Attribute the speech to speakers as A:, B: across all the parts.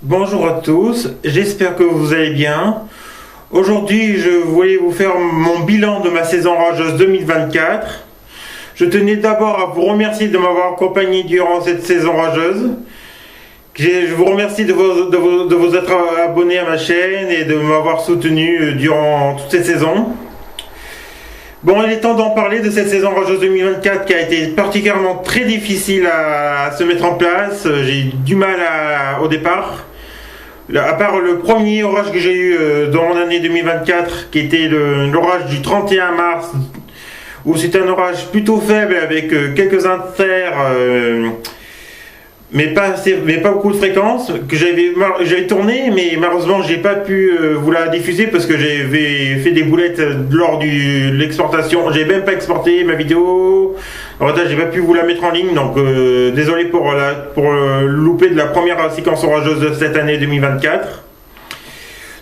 A: Bonjour à tous, j'espère que vous allez bien. Aujourd'hui, je voulais vous faire mon bilan de ma saison orageuse 2024. Je tenais d'abord à vous remercier de m'avoir accompagné durant cette saison orageuse. Je vous remercie de vous être abonné à ma chaîne et de m'avoir soutenu durant toute cette saison. Bon, il est temps d'en parler de cette saison orageuse 2024 qui a été particulièrement très difficile à se mettre en place. J'ai eu du mal au départ. À part le premier orage que j'ai eu dans mon année 2024, qui était l'orage du 31 mars, où c'était un orage plutôt faible avec quelques inters, mais pas beaucoup de fréquences, que j'avais tourné, mais malheureusement j'ai pas pu vous la diffuser parce que j'avais fait des boulettes lors de l'exportation. J'ai même pas exporté ma vidéo. En fait, j'ai pas pu vous la mettre en ligne, donc désolé pour louper de la première séquence orageuse de cette année 2024.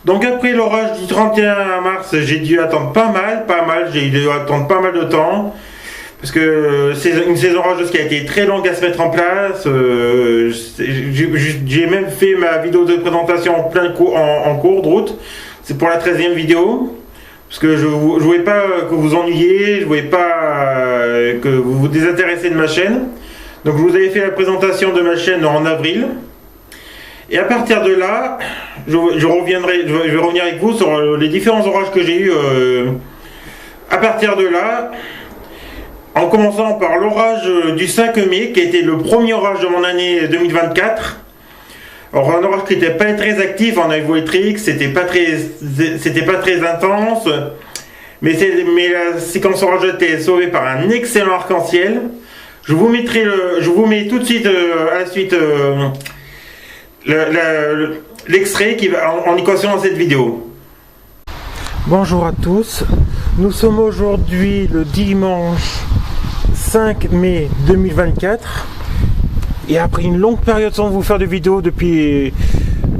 A: Donc après l'orage du 31 mars, j'ai dû attendre pas mal, j'ai dû attendre pas mal de temps. Parce que c'est une saison orageuse qui a été très longue à se mettre en place. J'ai même fait ma vidéo de présentation en cours de route. C'est pour la 13e vidéo. Parce que je ne voulais pas que vous ennuyiez, je ne voulais pas que vous vous désintéressiez de ma chaîne. Donc je vous avais fait la présentation de ma chaîne en avril. Et à partir de là, je vais revenir avec vous sur les différents orages que j'ai eus. À partir de là, en commençant par l'orage du 5 mai, qui a été le premier orage de mon année 2024. Alors un orage qui n'était pas très actif en hydroélectrique, c'était pas très intense, mais la séquence orageuse était sauvée par un excellent arc-en-ciel. Je vous mets tout de suite à la suite l'extrait qui va en équation dans cette vidéo. Bonjour à tous, nous sommes aujourd'hui le dimanche 5 mai 2024 et après une longue période sans vous faire de vidéo depuis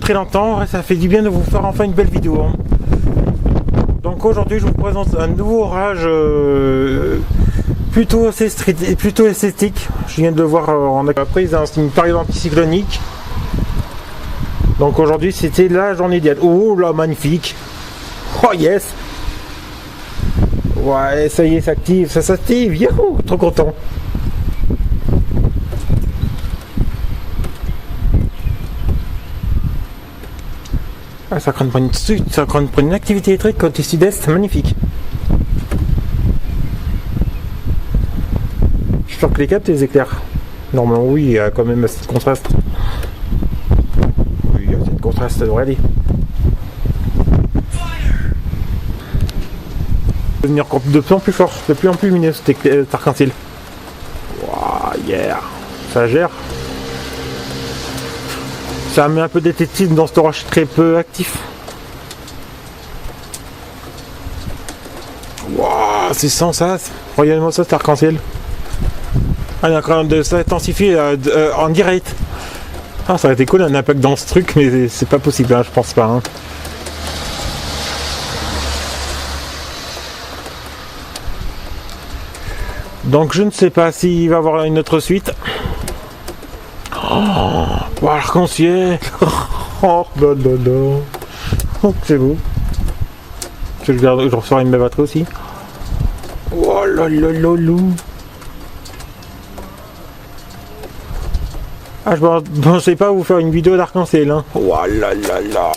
A: très longtemps, ça fait du bien de vous faire enfin une belle vidéo. Donc aujourd'hui je vous présente un nouveau orage plutôt esthétique. Je viens de le voir après c'est une période anticyclonique. Donc aujourd'hui c'était la journée idéale. Oh là, magnifique. Oh yes. Ouais, ça y est, ça s'active, youhou, trop content. Ah, ça craint pour une activité électrique côté sud-est, magnifique. Je suis sûr que les captes les éclairent. Normalement, oui, il y a quand même assez de contraste. Oui, il y a assez de contraste, ça devrait aller. Devenir de plus en plus fort, de plus en plus lumineux cet arc-en-ciel. Wow, yeah, ça gère. Ça met un peu d'esthétisme dans cet orage très peu actif. Wow, c'est sans ça. Regardez-moi ça, cet arc-en-ciel. Ah, il est en train de s'intensifier en direct. Ah, ça aurait été cool un impact dans ce truc, mais c'est pas possible, hein, je pense pas. Hein. Donc je ne sais pas s'il va y avoir une autre suite. Oh, l'arc-en-ciel. Oh là là là. Oh, c'est beau. Je ressors une batterie aussi. Oh là là là là. Ah, je ne pensais pas vous faire une vidéo d'arc-en-ciel. Hein. Oh là là là.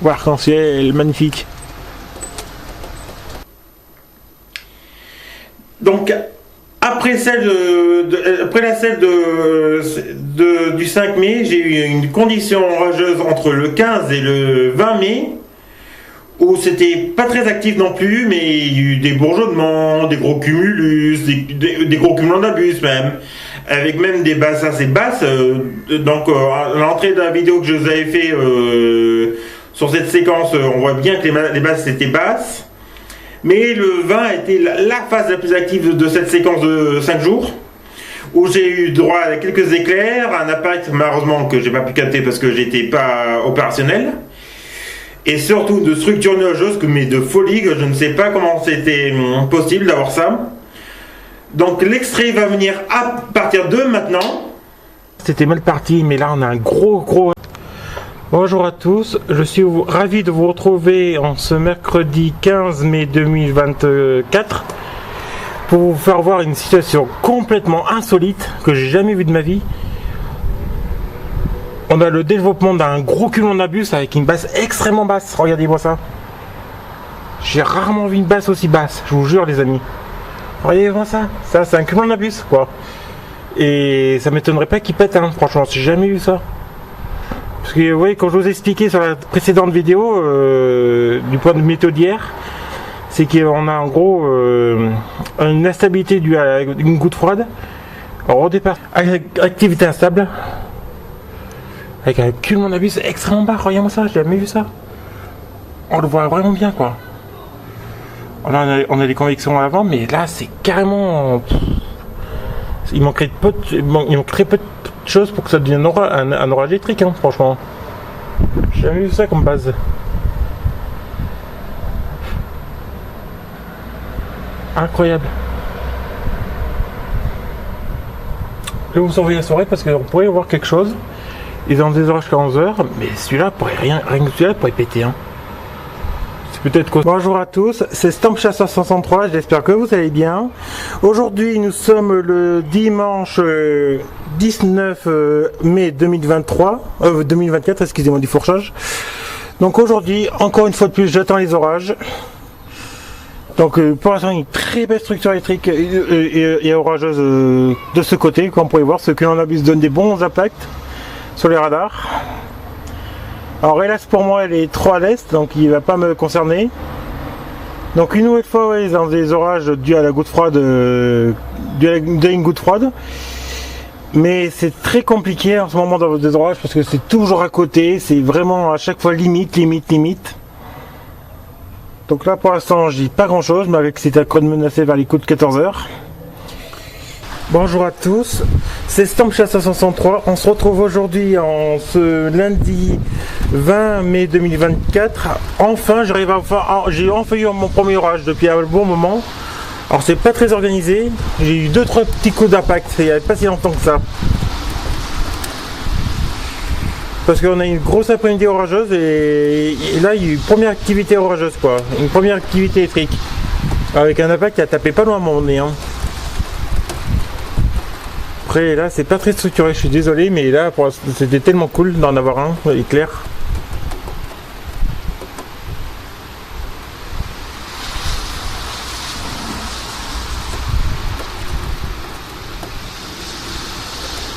A: L'arc-en-ciel, magnifique. Donc après la celle du 5 mai, j'ai eu une condition orageuse entre le 15 et le 20 mai, où c'était pas très actif non plus, mais il y a eu des bourgeonnements, des gros cumulus, des gros cumulonimbus même, avec même des basses assez basses. Donc à l'entrée de la vidéo que je vous avais fait sur cette séquence, on voit bien que les basses étaient basses. Mais le 20 a été la phase la plus active de cette séquence de 5 jours, où j'ai eu droit à quelques éclairs, un impact malheureusement que j'ai pas pu capter parce que j'étais pas opérationnel, et surtout de structures nuageuses, mais de folie, que je ne sais pas comment c'était possible d'avoir ça. Donc l'extrait va venir à partir de maintenant. C'était mal parti, mais là on a un gros Bonjour à tous, je suis ravi de vous retrouver en ce mercredi 15 mai 2024 pour vous faire voir une situation complètement insolite que j'ai jamais vue de ma vie. On a le développement d'un gros culonnabus avec une basse extrêmement basse, regardez-moi ça. J'ai rarement vu une basse aussi basse, je vous jure les amis. Regardez-moi ça, ça c'est un culonnabus quoi. Et ça m'étonnerait pas qu'il pète, hein. Franchement, j'ai jamais vu ça. Parce que vous voyez, quand je vous ai expliqué sur la précédente vidéo, du point de vue méthode d'hier, c'est qu'on a en gros une instabilité due à une goutte froide. Alors au départ, activité instable, avec un culonnabus extrêmement bas, regardez-moi ça, j'ai jamais vu ça. On le voit vraiment bien quoi. Là, on a des convections à l'avant, mais là c'est carrément... Il manquerait très peu de choses pour que ça devienne un orage électrique, hein, franchement. J'ai jamais vu ça comme base. Incroyable. Je vais vous surveiller la soirée parce qu'on pourrait y avoir quelque chose. Ils ont des orages qu'à 11h, mais celui-là pourrait rien que celui-là pourrait péter, hein. Peut-être que... Bonjour à tous, c'est Stamp Chasseur 63, j'espère que vous allez bien. Aujourd'hui nous sommes le dimanche 19 mai 2024, excusez-moi du fourchage. Donc aujourd'hui, encore une fois de plus, j'attends les orages. Donc pour l'instant une très belle structure électrique et orageuse de ce côté, comme vous pouvez voir, ce culonnabus donne des bons impacts sur les radars. Alors hélas pour moi elle est trop à l'est, donc il ne va pas me concerner. Donc une nouvelle fois ouais, ils ont des orages dus à la goutte froide, dû à une goutte froide. Mais c'est très compliqué en ce moment d'avoir des orages parce que c'est toujours à côté, c'est vraiment à chaque fois limite. Donc là pour l'instant je dis pas grand chose, mais avec cet accro de menacé vers les coups de 14h. Bonjour à tous, c'est Stamp Chasseur 63, on se retrouve aujourd'hui en ce lundi 20 mai 2024. Enfin j'ai enfin eu mon premier orage depuis un bon moment. Alors c'est pas très organisé, j'ai eu 2-3 petits coups d'impact, il n'y a pas si longtemps que ça. Parce qu'on a une grosse après-midi orageuse et là il y a eu une première activité orageuse quoi, une première activité électrique. Avec un impact qui a tapé pas loin à mon nez. Hein. Après là c'est pas très structuré, je suis désolé, mais là c'était tellement cool d'en avoir un éclair.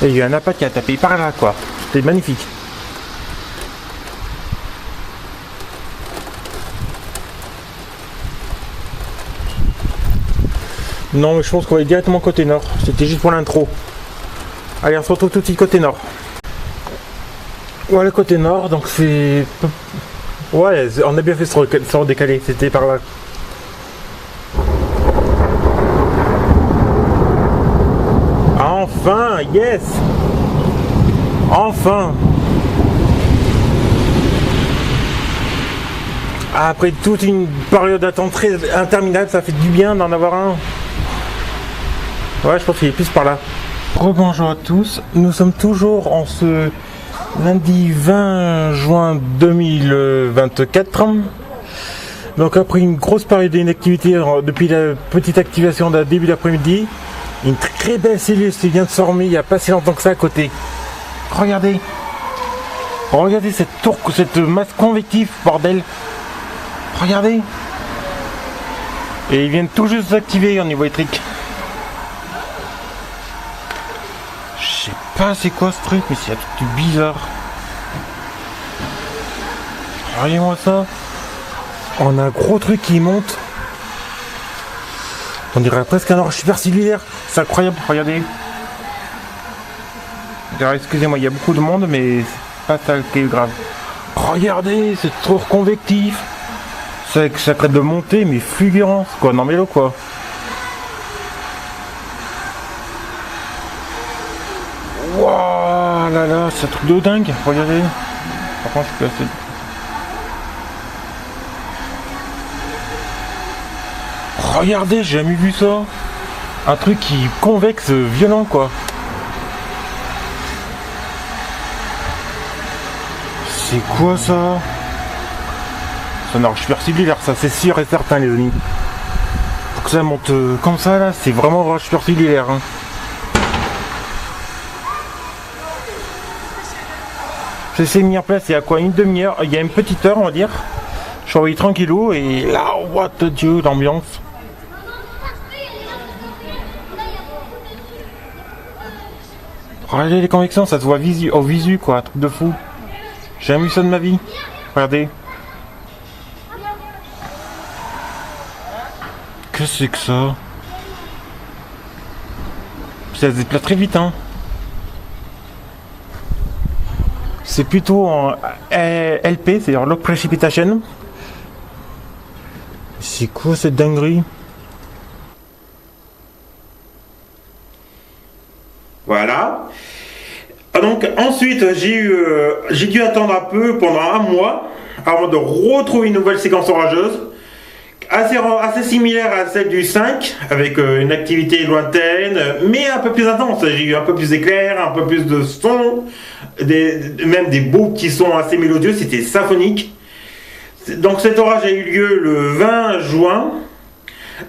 A: Et il y a eu un impact qui a tapé par là quoi, c'était magnifique. Non mais je pense qu'on va aller directement côté nord, c'était juste pour l'intro. Allez on se retrouve tout de suite côté nord. Voilà côté nord, donc c'est... Ouais, on a bien fait se redécaler, c'était par là. Enfin, yes! Enfin! Après toute une période d'attente très interminable, ça fait du bien d'en avoir un. Ouais, je pense qu'il est plus par là. Rebonjour à tous, nous sommes toujours en ce lundi 20 juin 2024. Donc après une grosse période d'inactivité depuis la petite activation d'un début d'après-midi, une très belle cellule qui vient de se former il n'y a pas si longtemps que ça à côté. Regardez. Regardez cette tour, cette masse convective, bordel. Regardez. Et ils viennent tout juste s'activer au niveau électrique. Je sais pas c'est quoi ce truc, mais c'est un truc bizarre. Regardez-moi ça. On a un gros truc qui monte. On dirait presque un orage supercellulaire. C'est incroyable, regardez. Alors, excusez-moi, il y a beaucoup de monde, mais c'est pas ça qui est grave. Regardez, c'est trop convectif. Ça crée de monter, mais fulgurance, quoi. Non mais là, quoi. Waouh là là, c'est un truc de dingue. Regardez. Par contre, je suis assez... Regardez, j'ai jamais vu ça. Un truc qui convexe violent quoi. C'est quoi ça? C'est un orage supercellulaire, ça c'est sûr et certain les amis. Pour que ça monte comme ça là, c'est vraiment orage supercellulaire. Hein. J'essaie de m'y replacer, il y a quoi, une demi-heure, il y a une petite heure on va dire. Je suis envoyé tranquillou et là, what the dieu, l'ambiance. Regardez les convections, ça se voit au visu quoi, un truc de fou. J'ai jamais vu ça de ma vie. Regardez. Que c'est que ça? Ça se déplace très vite hein. C'est plutôt en LP, c'est-à-dire Low Precipitation. C'est quoi cette dinguerie? Voilà. Donc ensuite j'ai dû attendre un peu pendant un mois avant de retrouver une nouvelle séquence orageuse assez similaire à celle du 5 avec une activité lointaine mais un peu plus intense. J'ai eu un peu plus d'éclairs, un peu plus de son, même des beaux petits sons assez mélodieux, c'était symphonique. Donc cet orage a eu lieu le 20 juin.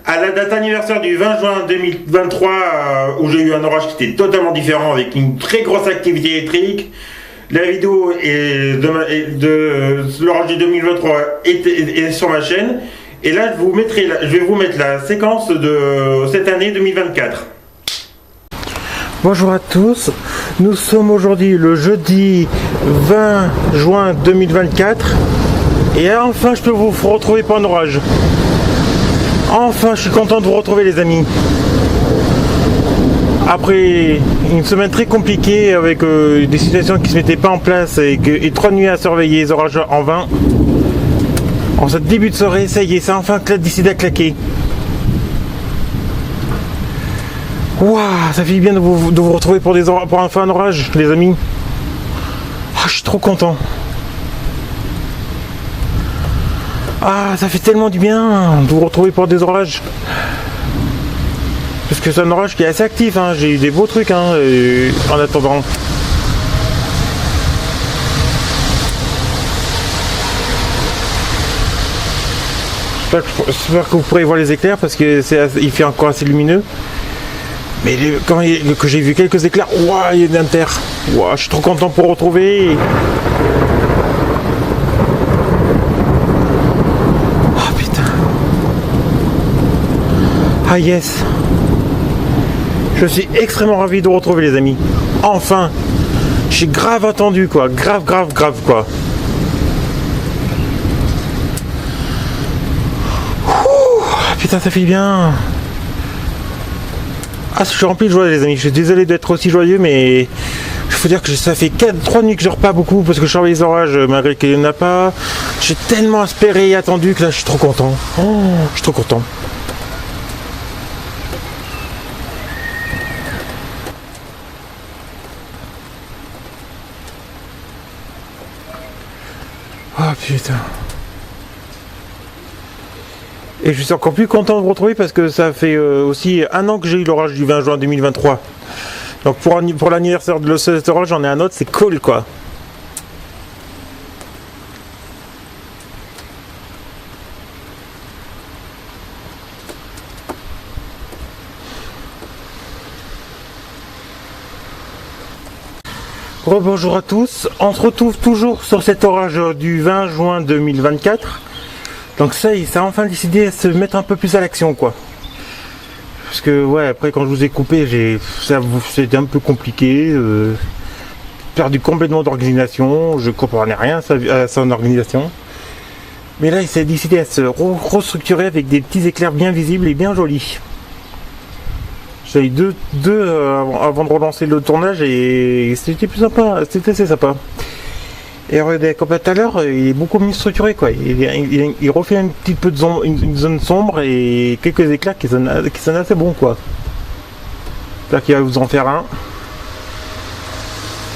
A: À la date anniversaire du 20 juin 2023, où j'ai eu un orage qui était totalement différent avec une très grosse activité électrique. La vidéo de l'orage de 2023 est sur ma chaîne. Et là, je vais vous mettre la séquence de cette année 2024. Bonjour à tous, nous sommes aujourd'hui le jeudi 20 juin 2024. Et enfin, je peux vous retrouver par un orage. Enfin, je suis content de vous retrouver les amis. Après une semaine très compliquée avec des situations qui ne se mettaient pas en place et 3 nuits à surveiller les orages en vain. En ce début de soirée, ça y est, ça a enfin décidé à claquer. Waouh, ça fait bien de vous retrouver pour enfin un orage les amis. Ah, je suis trop content. Ah, ça fait tellement du bien de vous retrouver pour des orages. Parce que c'est un orage qui est assez actif, hein. J'ai eu des beaux trucs hein, en attendant. J'espère que vous pourrez voir les éclairs parce que il fait encore assez lumineux. Mais que j'ai vu quelques éclairs, ouah, il y a d'inter. Ouah, je suis trop content pour retrouver. Ah yes. Je suis extrêmement ravi de vous retrouver les amis. Enfin. J'ai grave attendu quoi. Grave quoi. Ouh, putain ça fait bien. Ah je suis rempli de joie les amis. Je suis désolé d'être aussi joyeux mais il faut dire que ça fait 3 nuits que je dors pas beaucoup parce que je surveille les orages malgré qu'il n'y en a pas. J'ai tellement espéré et attendu que là je suis trop content. Oh, je suis trop content. Oh putain. Et je suis encore plus content de vous retrouver parce que ça fait aussi un an que j'ai eu l'orage du 20 juin 2023. Donc pour l'anniversaire de cet orage, j'en ai un autre, c'est cool quoi. Bonjour à tous, on se retrouve toujours sur cet orage du 20 juin 2024. Donc ça a enfin décidé à se mettre un peu plus à l'action quoi. Parce que ouais, après quand je vous ai coupé, c'était un peu compliqué. Perdu complètement d'organisation, je comprenais rien à son organisation. Mais là il s'est décidé à se restructurer avec des petits éclairs bien visibles et bien jolis. J'ai eu deux avant de relancer le tournage et c'était plus sympa, c'était assez sympa. Et regardez, comme tout à l'heure, il est beaucoup mieux structuré quoi. Il refait un petit peu de une zone sombre et quelques éclairs qui sonnent assez bon quoi. J'espère qu'il va vous en faire un.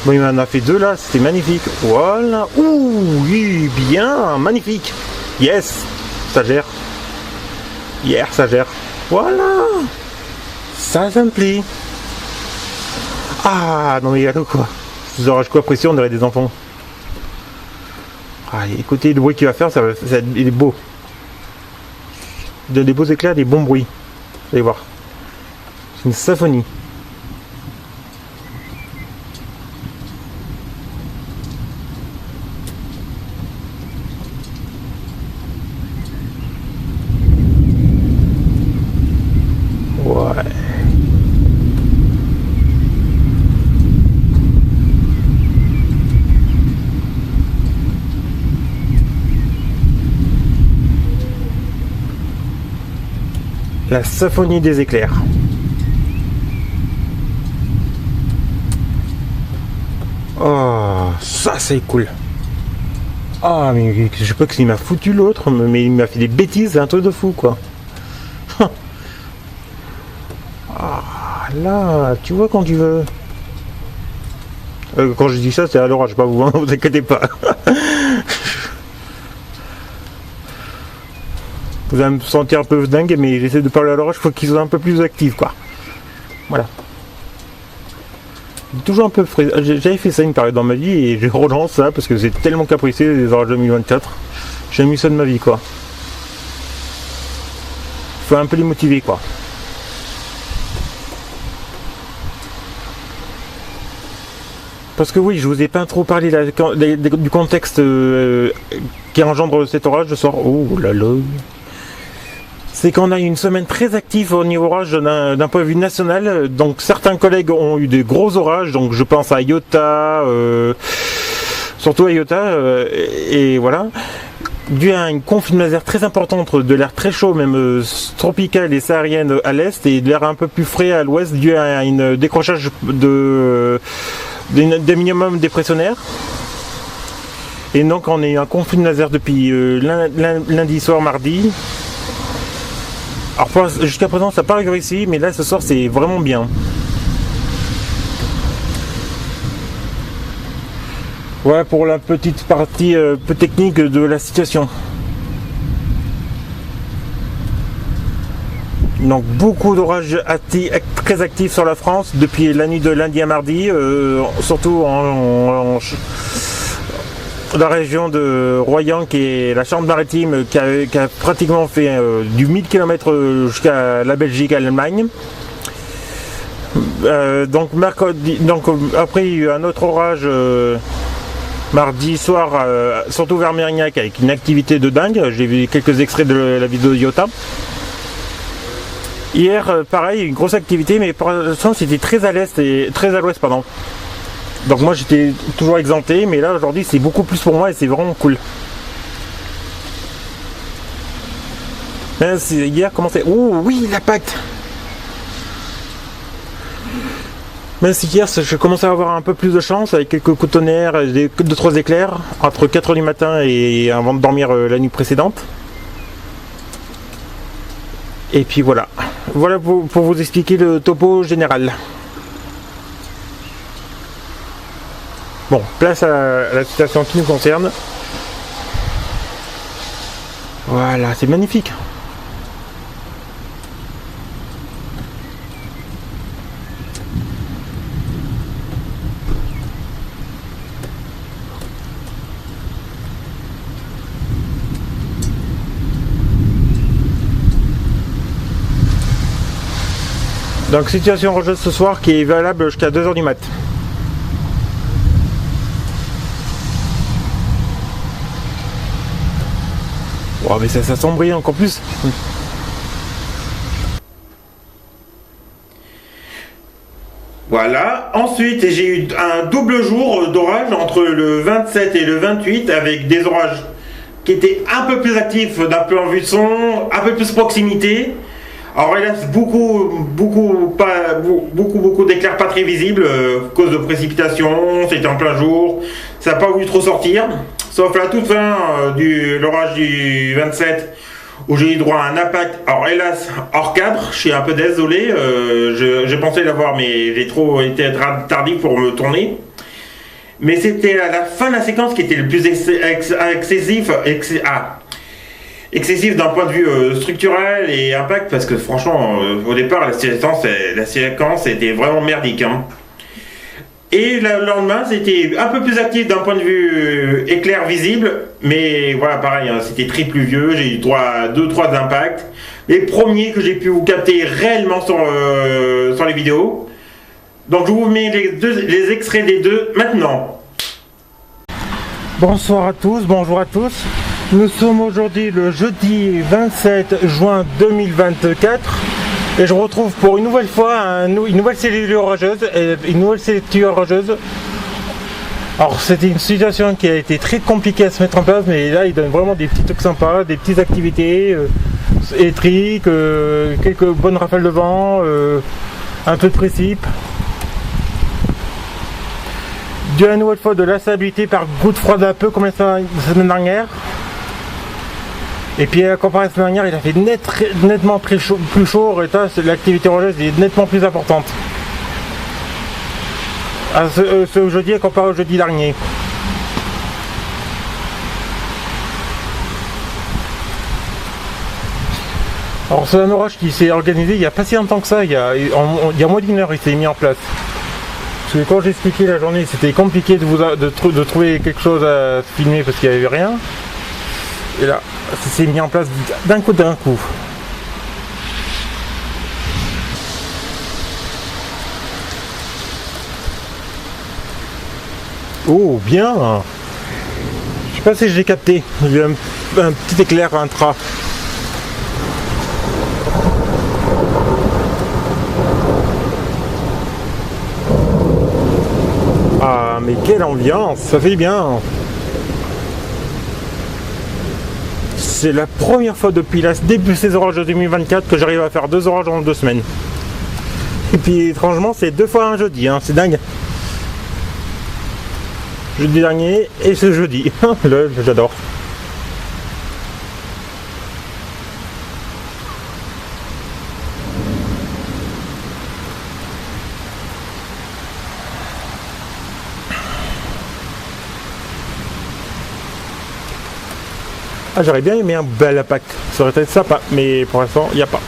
A: Bon, il m'en a fait 2 là, c'était magnifique. Voilà. Ouh, oui, bien, magnifique. Yes, ça gère. Hier, ça gère. Voilà. Ça me plaît. Ah, non mais il y a quoi. Ces orages quoi, pression, on aurait des enfants. Ah, écoutez le bruit qu'il va faire, il est beau. Il donne des beaux éclairs, des bons bruits. Vous allez voir. C'est une symphonie. Ouais. La symphonie des éclairs. Oh, ça c'est cool. Ah, mais je sais pas que s'il m'a foutu l'autre, mais il m'a fait des bêtises, un truc de fou quoi. Ah, là, tu vois quand tu veux. Quand je dis ça, c'est à l'orage, pas vous, hein, vous inquiétez pas. Vous allez me sentir un peu dingue, mais j'essaie de parler à l'orage, il faut qu'ils soient un peu plus actifs, quoi. Voilà. Toujours un peu frais. J'avais fait ça une période dans ma vie et je relance ça parce que c'est tellement capricé les orages 2024. J'ai mis ça de ma vie, quoi. Faut un peu les motiver, quoi. Parce que oui, je vous ai pas trop parlé là, du contexte qui engendre cet orage ce soir. Oh là là. C'est qu'on a eu une semaine très active au niveau orage d'un point de vue national. Donc certains collègues ont eu des gros orages. Donc je pense à Iota, surtout à Iota, et voilà. Dû à une confine laser très importante, de l'air très chaud, même tropical et saharienne à l'est, et de l'air un peu plus frais à l'ouest, dû à un décrochage des minimums dépressionnaires. Et donc on a eu un conflit de laser depuis lundi soir, mardi. Alors jusqu'à présent ça n'a pas arrivé ici, mais là ce soir c'est vraiment bien. Voilà pour la petite partie peu technique de la situation. Donc beaucoup d'orages très actifs sur la France depuis la nuit de lundi à mardi, surtout en la région de Royan, qui est la Charente-Maritime, qui a pratiquement fait du 1000 km jusqu'à la Belgique et l'Allemagne. Donc après il y a eu un autre orage mardi soir, surtout vers Mérignac, avec une activité de dingue. J'ai vu quelques extraits de la vidéo de Iota. Hier, pareil, une grosse activité, mais pour l'instant c'était très à l'est et très à l'ouest, pardon. Donc moi j'étais toujours exempté, mais là aujourd'hui c'est beaucoup plus pour moi et c'est vraiment cool. Hier, comment c'est? Oh oui, l'impact. Même si hier je commençais à avoir un peu plus de chance avec quelques coups de tonnerre, 2-3 éclairs entre 4h du matin et avant de dormir la nuit précédente. Et puis voilà. Voilà pour vous expliquer le topo général. Bon, place à la situation qui nous concerne. Voilà, c'est magnifique. Donc situation orageuse ce soir qui est valable jusqu'à 2h du mat. Oh, mais ça s'assombrit encore plus. Voilà, ensuite j'ai eu un double jour d'orage entre le 27 et le 28 avec des orages qui étaient un peu plus actifs d'un point de vue de son, un peu plus proximité. Alors hélas, beaucoup d'éclairs pas très visibles à cause de précipitations, c'était en plein jour, ça n'a pas voulu trop sortir, sauf la toute fin de l'orage du 27 où j'ai eu droit à un impact, alors hélas hors cadre, je suis un peu désolé, j'ai pensé l'avoir mais j'ai trop été tardif pour me tourner. Mais c'était à la fin de la séquence qui était le plus excessif d'un point de vue structurel et impact, parce que franchement au départ la séquence était vraiment merdique, hein. Et le lendemain, c'était un peu plus actif d'un point de vue éclair visible, mais voilà, pareil, hein, c'était très pluvieux. J'ai eu 2-3 impacts. Les premiers que j'ai pu vous capter réellement sur les vidéos. Donc je vous mets les extraits des deux maintenant. Bonsoir à tous, bonjour à tous. Nous sommes aujourd'hui le jeudi 27 juin 2024 et je retrouve pour une nouvelle fois une nouvelle cellule orageuse. Alors c'était une situation qui a été très compliquée à se mettre en place, mais là il donne vraiment des petits trucs sympas, des petites activités électriques, quelques bonnes rafales de vent, un peu de précip. Dû à une nouvelle fois de l'instabilité par gouttes froides un peu comme la semaine dernière. Et puis comparé à la semaine dernière, il a fait nettement plus chaud, et l'activité orageuse est nettement plus importante. À ce jeudi comparé au jeudi dernier. Alors c'est un orage qui s'est organisé il n'y a pas si longtemps que ça, il y a moins d'une heure il s'est mis en place. Parce que quand j'ai expliqué la journée, c'était compliqué de trouver quelque chose à filmer parce qu'il n'y avait rien. Et là, ça s'est mis en place d'un coup. Oh, bien! Je sais pas si j'ai capté. J'ai eu un petit éclair intra. Ah, mais quelle ambiance! Ça fait bien! C'est la première fois depuis le début de ces orages de 2024 que j'arrive à faire 2 orages en 2 semaines. Et puis étrangement c'est 2 fois un jeudi, hein, c'est dingue. Jeudi dernier et ce jeudi. J'adore. Ah, j'aurais bien aimé un bel impact, ça aurait été sympa, mais pour l'instant, il n'y a pas.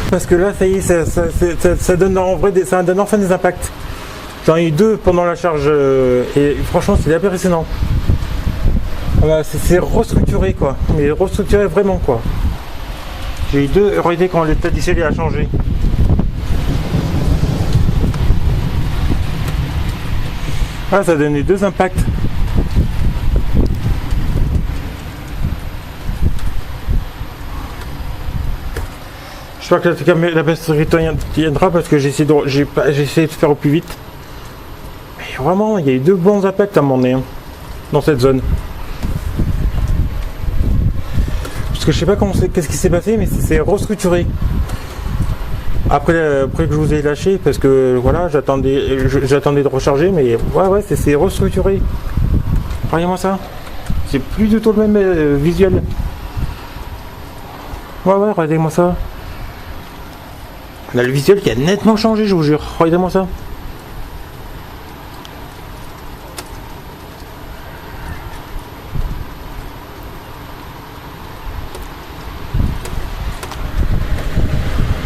A: Parce que là, ça y est, ça donne en vrai ça donne enfin des impacts. J'en ai eu 2 pendant la charge et franchement, c'est impressionnant. Voilà, c'est restructuré quoi, mais restructuré vraiment quoi. J'ai eu 2, regardez quand l'état du ciel a changé. Ah, ça a donné 2 impacts. J'espère que la batterie tiendra parce que j'ai essayé de faire au plus vite. Mais vraiment, il y a eu 2 bons impacts à mon nez dans cette zone. Parce que je sais pas qu'est-ce qui s'est passé, mais c'est restructuré. Après que je vous ai lâché, parce que voilà, j'attendais de recharger, mais ouais, c'est restructuré. Regardez-moi ça. C'est plus du tout le même visuel. Ouais, regardez-moi ça. On a le visuel qui a nettement changé, je vous jure. Regardez-moi ça.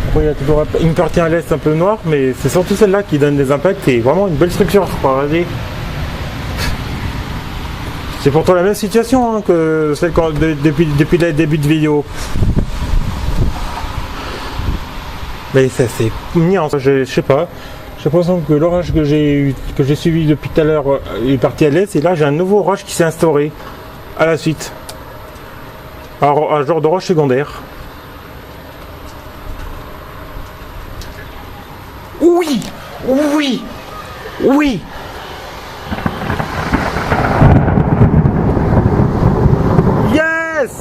A: Après, il y a toujours une partie à l'est un peu noire, mais c'est surtout celle-là qui donne des impacts et vraiment une belle structure. Regardez. C'est pourtant la même situation hein, que celle depuis le début de vidéo. Mais ça s'est mis en... Je sais pas. J'ai l'impression que l'orage que j'ai suivi depuis tout à l'heure est parti à l'est et là j'ai un nouveau orage qui s'est instauré à la suite. Alors un genre d'orage secondaire. Oui. Yes.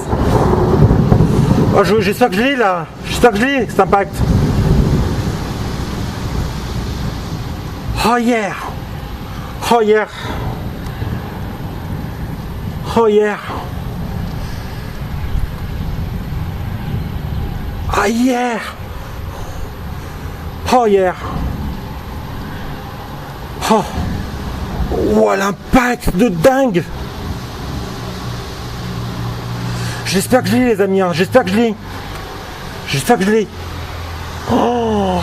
A: Oh, j'espère que je l'ai là. J'espère que je l'ai, cet impact. Oh yeah. Oh yeah. Oh yeah. Oh yeah. Oh yeah. Oh. Oh, l'impact de dingue. J'espère que je l'ai, les amis, hein. J'espère que je l'ai. J'espère que je l'ai. Oh,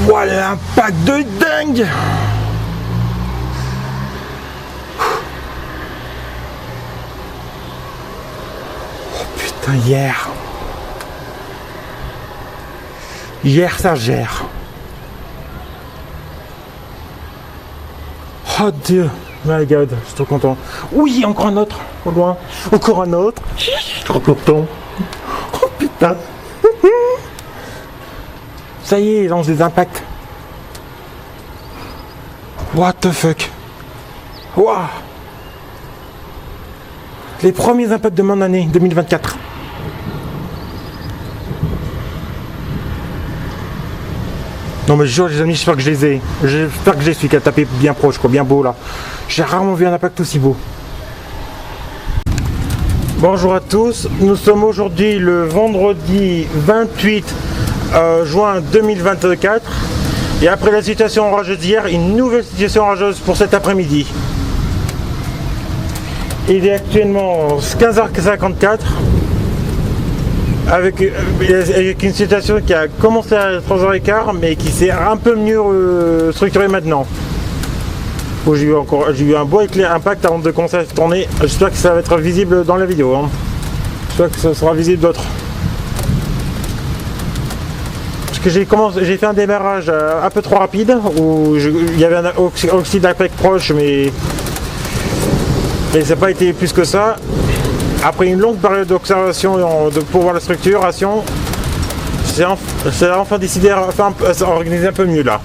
A: voilà l'impact de dingue. Oh putain, hier. Hier, ça gère. Oh Dieu. My God, je suis trop content. Oui, encore un autre, au loin. Encore un autre. Je suis trop content. Oh putain. Ça y est, il lance des impacts. What the fuck. Wow. Les premiers impacts de mon année 2024. Non mais je jure les amis, j'espère que je les ai. J'espère que j'ai celui qui a tapé bien proche, quoi, bien beau là. J'ai rarement vu un impact aussi beau. Bonjour à tous, nous sommes aujourd'hui le vendredi 28 juin 2024. Et après la situation orageuse d'hier, une nouvelle situation orageuse pour cet après-midi. Il est actuellement 15h54. Avec une situation qui a commencé à 3h15 mais qui s'est un peu mieux structurée maintenant. Où j'ai eu un beau impact avant de commencer à tourner. J'espère que ça va être visible dans la vidéo. Hein. J'espère que ça sera visible d'autres. Parce que j'ai fait un démarrage un peu trop rapide où il y avait un oxyde d'impact proche mais ça n'a pas été plus que ça. Après une longue période d'observation pour voir la structuration, j'ai enfin décidé à organiser un peu mieux là.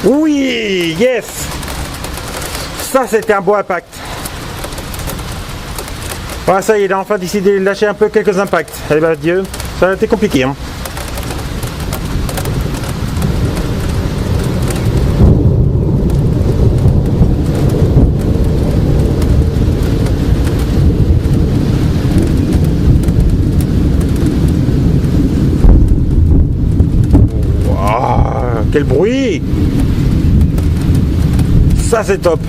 A: Oui, yes! Ça c'était un beau impact. Voilà, ça y est, il a enfin décidé de lâcher un peu quelques impacts. Eh ben Dieu, ça a été compliqué. Hein. Wow, quel bruit! Ça c'est top.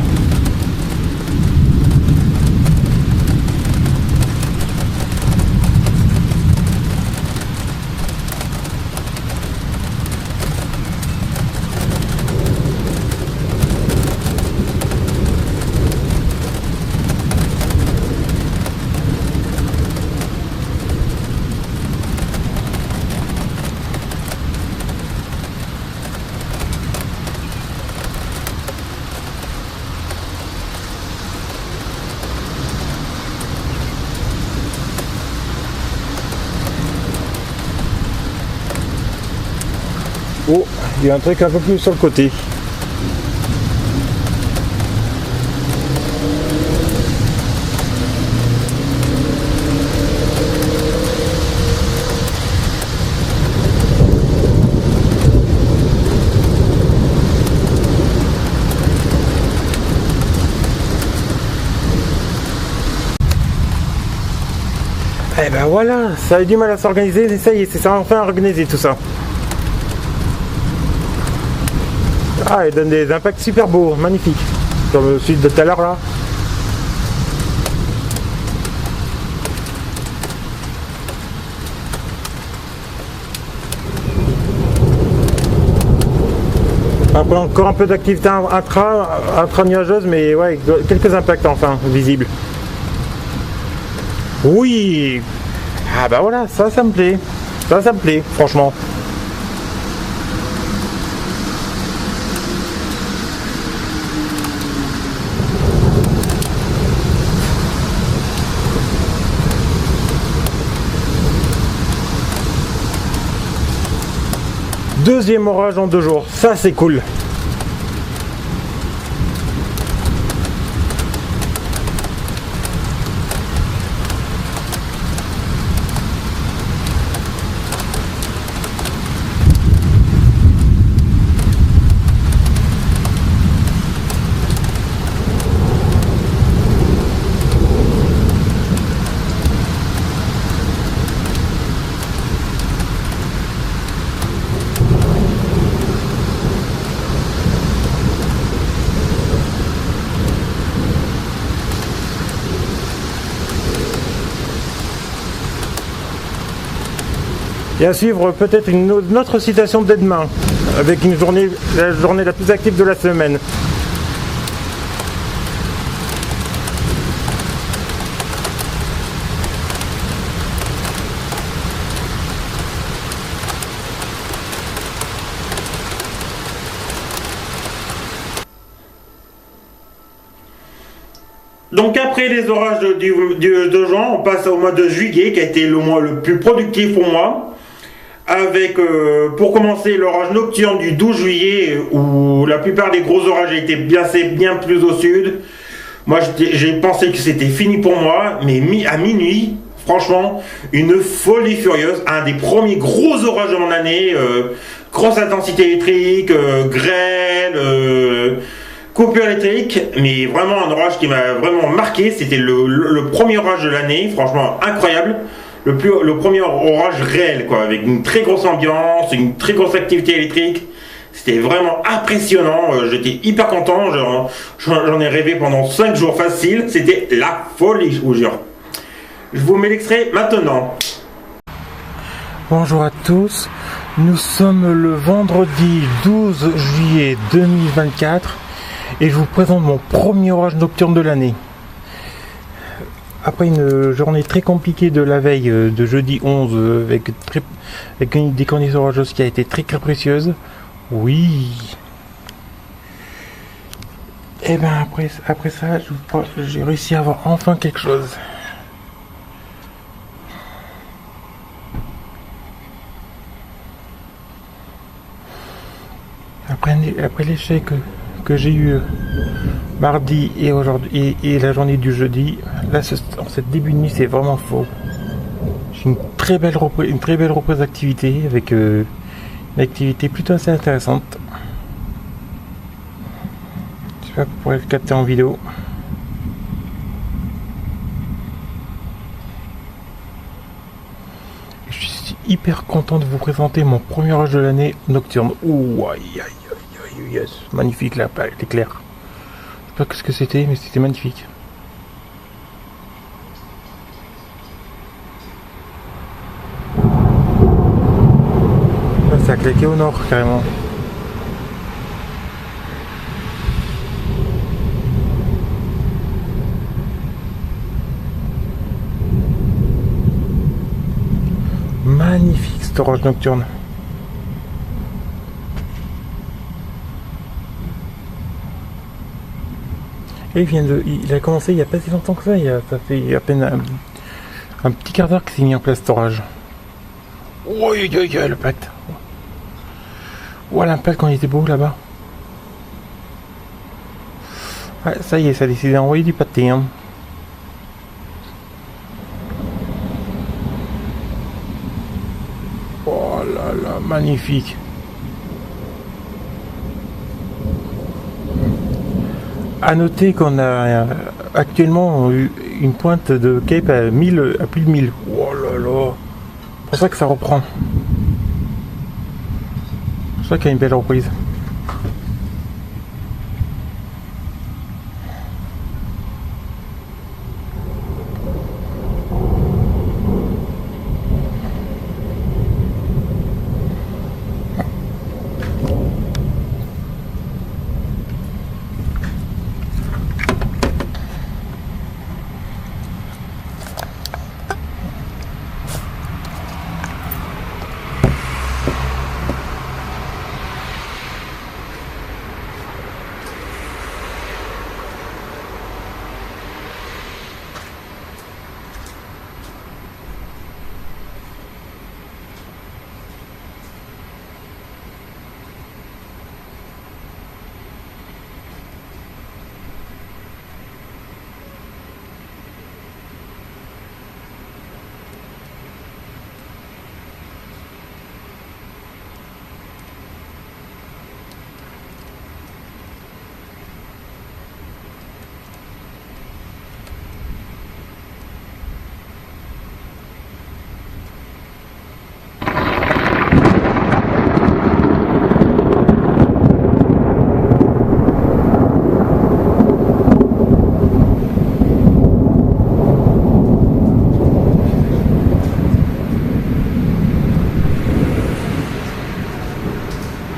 A: Oh, il y a un truc un peu plus sur le côté. Eh ben voilà, ça a eu du mal à s'organiser, mais ça y est, c'est enfin organisé tout ça. Ah, il donne des impacts super beaux, magnifiques. Comme celui de tout à l'heure là. Après encore un peu d'activité intra-nuageuse, mais ouais, quelques impacts enfin visibles. Oui. Ah bah voilà, ça me plaît. Ça me plaît, franchement. Deuxième orage en 2 jours, ça c'est cool. Et à suivre peut-être une autre citation de demain, avec la journée la plus active de la semaine. Donc après les orages de juin, on passe au mois de juillet, qui a été le mois le plus productif pour moi. Avec, pour commencer, l'orage nocturne du 12 juillet, où la plupart des gros orages étaient bien plus au sud. Moi, j'ai pensé que c'était fini pour moi, mais à minuit, franchement, une folie furieuse. Un des premiers gros orages de mon année, grosse intensité électrique, grêle, coupure électrique, mais vraiment un orage qui m'a vraiment marqué. C'était le premier orage de l'année, franchement incroyable. Le premier orage réel, quoi, avec une très grosse ambiance, une très grosse activité électrique. C'était vraiment impressionnant. J'étais hyper content. J'en ai rêvé pendant 5 jours facile. C'était la folie, je vous jure. Je vous mets l'extrait maintenant. Bonjour à tous. Nous sommes le vendredi 12 juillet 2024 et je vous présente mon premier orage nocturne de l'année. Après une journée très compliquée de la veille de jeudi 11 avec des conditions orageuses qui a été très capricieuse, oui. Et ben après ça, j'ai réussi à avoir enfin quelque chose. Après l'échec que j'ai eu mardi et aujourd'hui et la journée du jeudi, là en cette début de nuit c'est vraiment faux. J'ai une très belle reprise d'activité avec une activité plutôt assez intéressante. J'espère que vous pourrez le capter en vidéo. Je suis hyper content de vous présenter mon premier orage de l'année nocturne. Ouh, aïe aïe aïe aïe, yes. Magnifique l'éclair. Je sais pas ce que c'était, mais c'était magnifique. Ça a claqué au nord carrément. Magnifique cet orage nocturne. Et il a commencé il n'y a pas si longtemps que ça, ça fait à peine un petit quart d'heure qu'il s'est mis en place cet orage. Oh, l'impact. Oh, l'impact quand il était beau là-bas. Ouais, ça y est, ça a décidé d'envoyer du pâté. Hein. Oh là là, magnifique. A noter qu'on a actuellement eu une pointe de Cape à plus de 1000. Oh là là. C'est pour ça que ça reprend. C'est pour ça qu'il y a une belle reprise.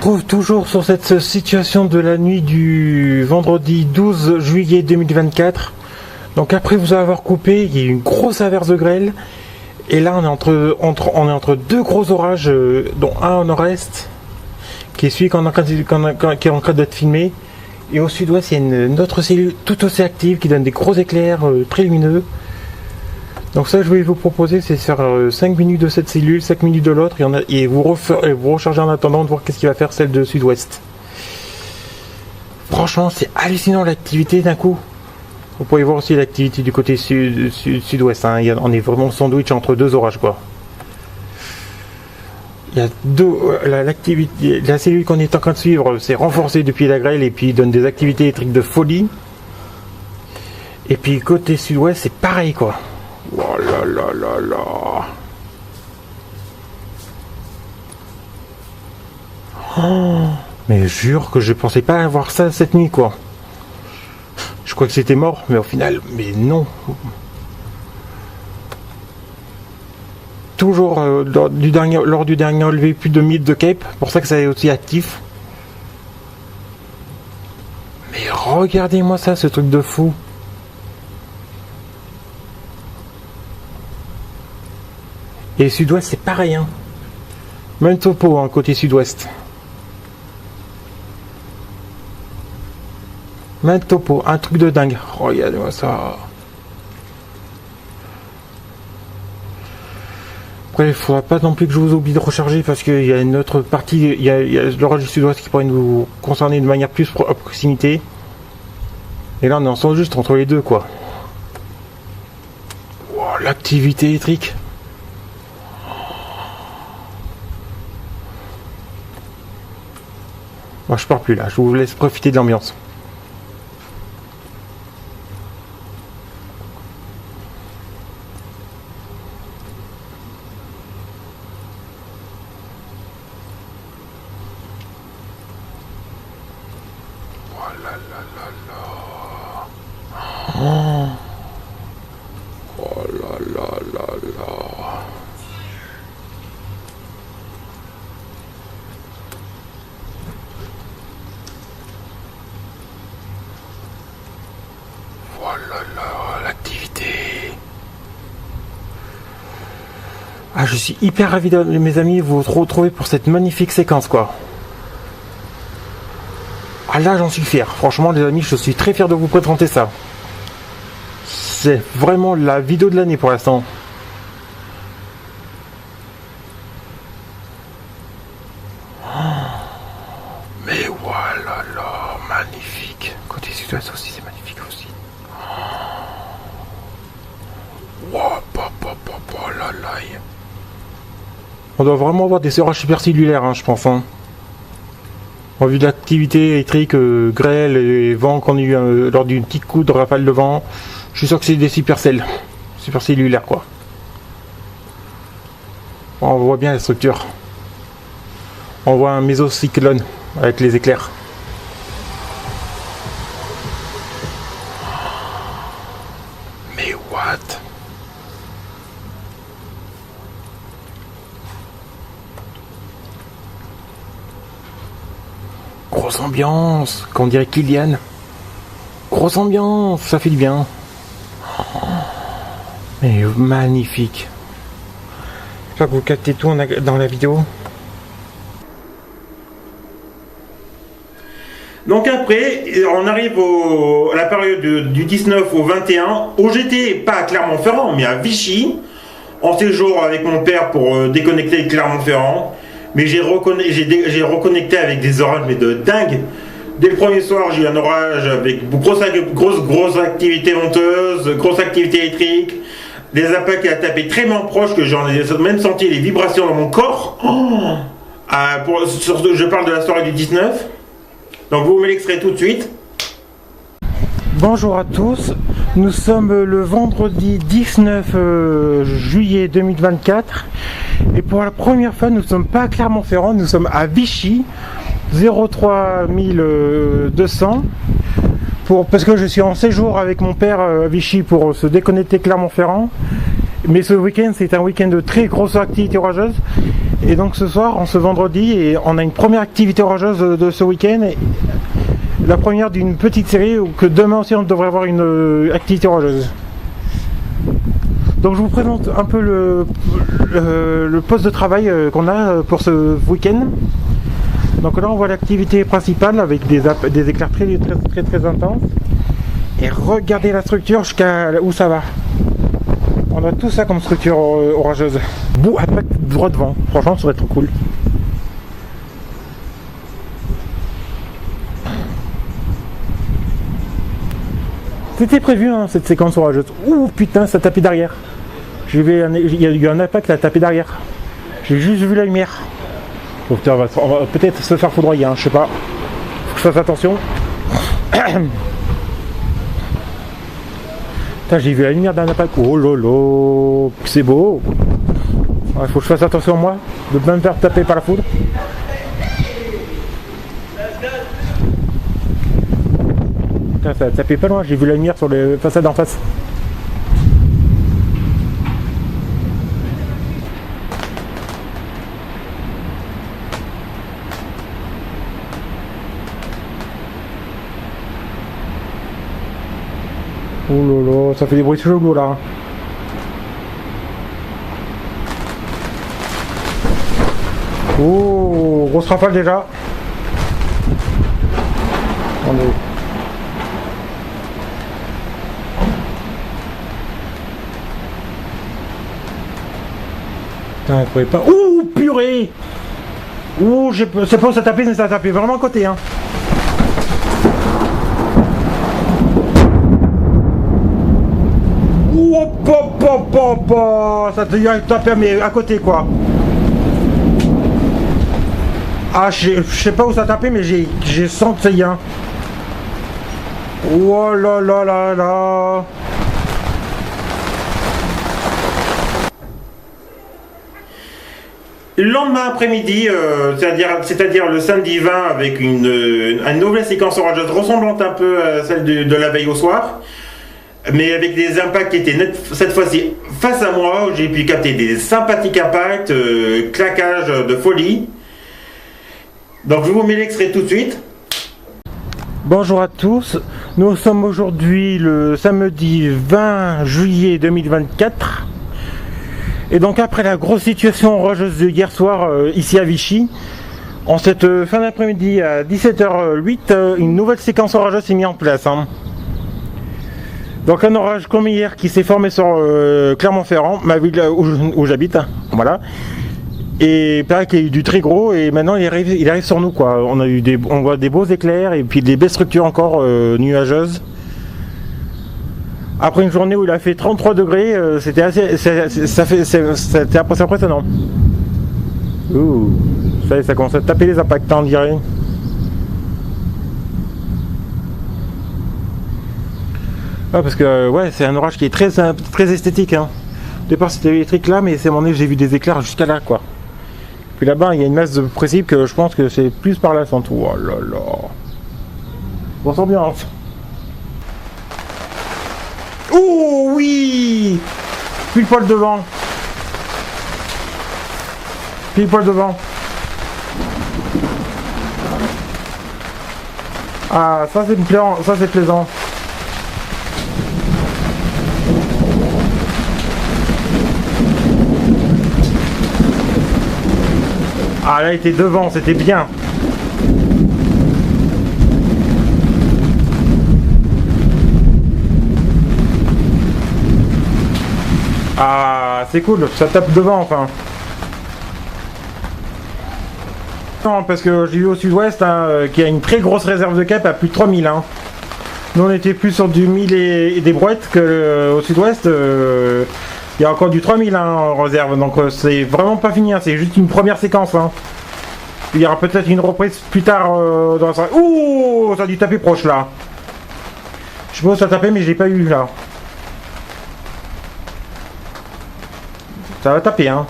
B: Trouve toujours sur cette situation de la nuit du vendredi 12 juillet 2024. Donc après vous avoir coupé, il y a eu une grosse averse de grêle. Et là on est entre deux gros orages, dont un au nord-est, qui est celui qui est en train d'être filmé. Et au sud-ouest, il y a une autre cellule tout aussi active qui donne des gros éclairs très lumineux. Donc ça, je voulais vous proposer, c'est de faire 5 minutes de cette cellule, 5 minutes de l'autre, et vous recharger en attendant de voir qu'est-ce qu'il va faire celle de sud-ouest. Franchement, c'est hallucinant l'activité d'un coup. Vous pouvez voir aussi l'activité du côté sud-ouest. Hein. On est vraiment sandwich entre deux orages, quoi. Il y a l'activité, la cellule qu'on est en train de suivre s'est renforcée depuis la grêle et puis donne des activités électriques de folie. Et puis côté sud-ouest, c'est pareil, quoi. Oh là là là là. Oh, mais je jure que je pensais pas avoir ça cette nuit, quoi. Je crois que c'était mort, mais au final, mais non. Toujours lors du dernier relevé, plus de 1000 de Cape, pour ça que ça est aussi actif. Mais regardez-moi ça, ce truc de fou. Et sud-ouest, c'est pareil, hein. Même topo, hein, côté sud-ouest. Même topo, un truc de dingue. Regardez-moi ça. Après, il ne faudra pas non plus que je vous oublie de recharger parce qu'il y a une autre partie, il y a l'orage du sud-ouest qui pourrait nous concerner de manière plus à proximité. Et là, on est ensemble juste entre les deux, quoi. Wow, l'activité électrique. Moi, je pars plus là, je vous laisse profiter de l'ambiance. Oh là là là là. Oh là là là là. L'activité. Ah, je suis hyper ravi de mes amis vous retrouver pour cette magnifique séquence, quoi. Ah là, j'en suis fier. Franchement, les amis, je suis très fier de vous présenter ça. C'est vraiment la vidéo de l'année pour l'instant. Mais voilà, là, magnifique. Côté sud-ouest aussi, c'est magnifique aussi. On doit vraiment avoir des orages supercellulaires, hein, je pense. Hein. En vue de l'activité électrique, grêle et vent qu'on a eu lors d'une petite coup de rafale de vent, je suis sûr que c'est des supercellulaires, quoi. On voit bien la structure. On voit un mésocyclone avec les éclairs. Mais what? Grosse ambiance, comme dirait Kylian. Grosse ambiance, ça fait du bien. Mais magnifique. J'espère que vous captez tout dans la vidéo.
A: Donc après, on arrive à la période du 19 au 21, où j'étais pas à Clermont-Ferrand, mais à Vichy, en séjour avec mon père pour déconnecter de Clermont-Ferrand. Mais j'ai reconnecté avec des orages mais de dingue. Dès le premier soir, j'ai eu un orage avec grosse activité venteuse, grosse activité électrique, des appels qui a tapé tellement proche que j'en ai même senti les vibrations dans mon corps. Je parle de la soirée du 19. Donc vous me l'extraitez tout de suite.
B: Bonjour à tous, nous sommes le vendredi 19 juillet 2024 et pour la première fois nous ne sommes pas à Clermont-Ferrand, nous sommes à Vichy, 03200, parce que je suis en séjour avec mon père à Vichy pour se déconnecter Clermont-Ferrand Mais ce week-end, c'est un week-end de très grosse activité orageuse. Et donc ce soir, ce vendredi, et on a une première activité orageuse de ce week-end. La première d'une petite série où que demain aussi on devrait avoir une activité orageuse. Donc je vous présente un peu le poste de travail qu'on a pour ce week-end. Donc là on voit l'activité principale avec des éclairs très intenses. Et regardez la structure jusqu'à où ça va. On a tout ça comme structure orageuse. Bout à pack droit devant. Franchement ça serait trop cool. C'était prévu hein, cette séquence orageuse. Ouh putain ça tapait derrière. Il y a eu un impact qui a tapé derrière. J'ai juste vu la lumière. Oh, putain, on va peut-être se faire foudroyer, hein, je sais pas. Faut que je fasse attention. Putain, j'ai vu la lumière d'un impact. Oh lolo, c'est beau. Il faut que je fasse attention moi, de bien me faire taper par la foudre. Putain, ça a tapé pas loin, j'ai vu la lumière sur les façades en face. Oh là là, ça fait des bruits chelous là. Oh, grosse rafale déjà. Attendez. Putain, je pouvais pas. Ouh, purée. Ouh, c'est pas où ça tapait, mais ça tapait vraiment à côté, hein. Ça te tapé mais à côté quoi. Ah je sais pas où ça tapé mais j'ai senti hein. Oh là là là là.
A: Le lendemain après-midi, c'est-à-dire le samedi 20 avec une nouvelle séquence orageuse ressemblante un peu à celle de la veille au soir. Mais avec des impacts qui étaient cette fois-ci face à moi, où j'ai pu capter des sympathiques impacts, claquages de folie. Donc je vous mets l'extrait tout de suite.
B: Bonjour à tous, nous sommes aujourd'hui le samedi 20 juillet 2024. Et donc après la grosse situation orageuse de hier soir ici à Vichy, en cette fin d'après-midi à 17h08, une nouvelle séquence orageuse s'est mise en place. Hein. Donc un orage comme hier qui s'est formé sur Clermont-Ferrand, ma ville où j'habite, voilà. Et pareil qu'il y a eu du très gros et maintenant il arrive sur nous quoi. On voit des beaux éclairs et puis des belles structures encore nuageuses. Après une journée où il a fait 33 degrés, c'était impressionnant. Ouh, ça commence à taper les impacts on dirait. Ah, parce que ouais, c'est un orage qui est très esthétique. Hein. Au départ c'était électrique là, mais c'est à un moment donné j'ai vu des éclairs jusqu'à là quoi. Puis là-bas il y a une masse de précipes que je pense que c'est plus par là sans tout. Oh là là. Grosse ambiance. Oh oui. Pile poil devant. Pile poil devant. Ah ça c'est plaisant, ça c'est plaisant. Ah là il était devant, c'était bien. Ah c'est cool, ça tape devant enfin. Non parce que j'ai vu au sud-ouest hein, qu'il y a une très grosse réserve de cap à plus de 3000 hein. Nous on était plus sur du 1000 et des brouettes que au sud-ouest. Il y a encore du 3000 hein, en réserve, donc c'est vraiment pas fini, hein, c'est juste une première séquence. Hein. Il y aura peut-être une reprise plus tard dans ça. Ouh, ça a dû taper proche là. Je sais pas où ça tapait, mais j'ai pas eu là. Ça va taper, hein.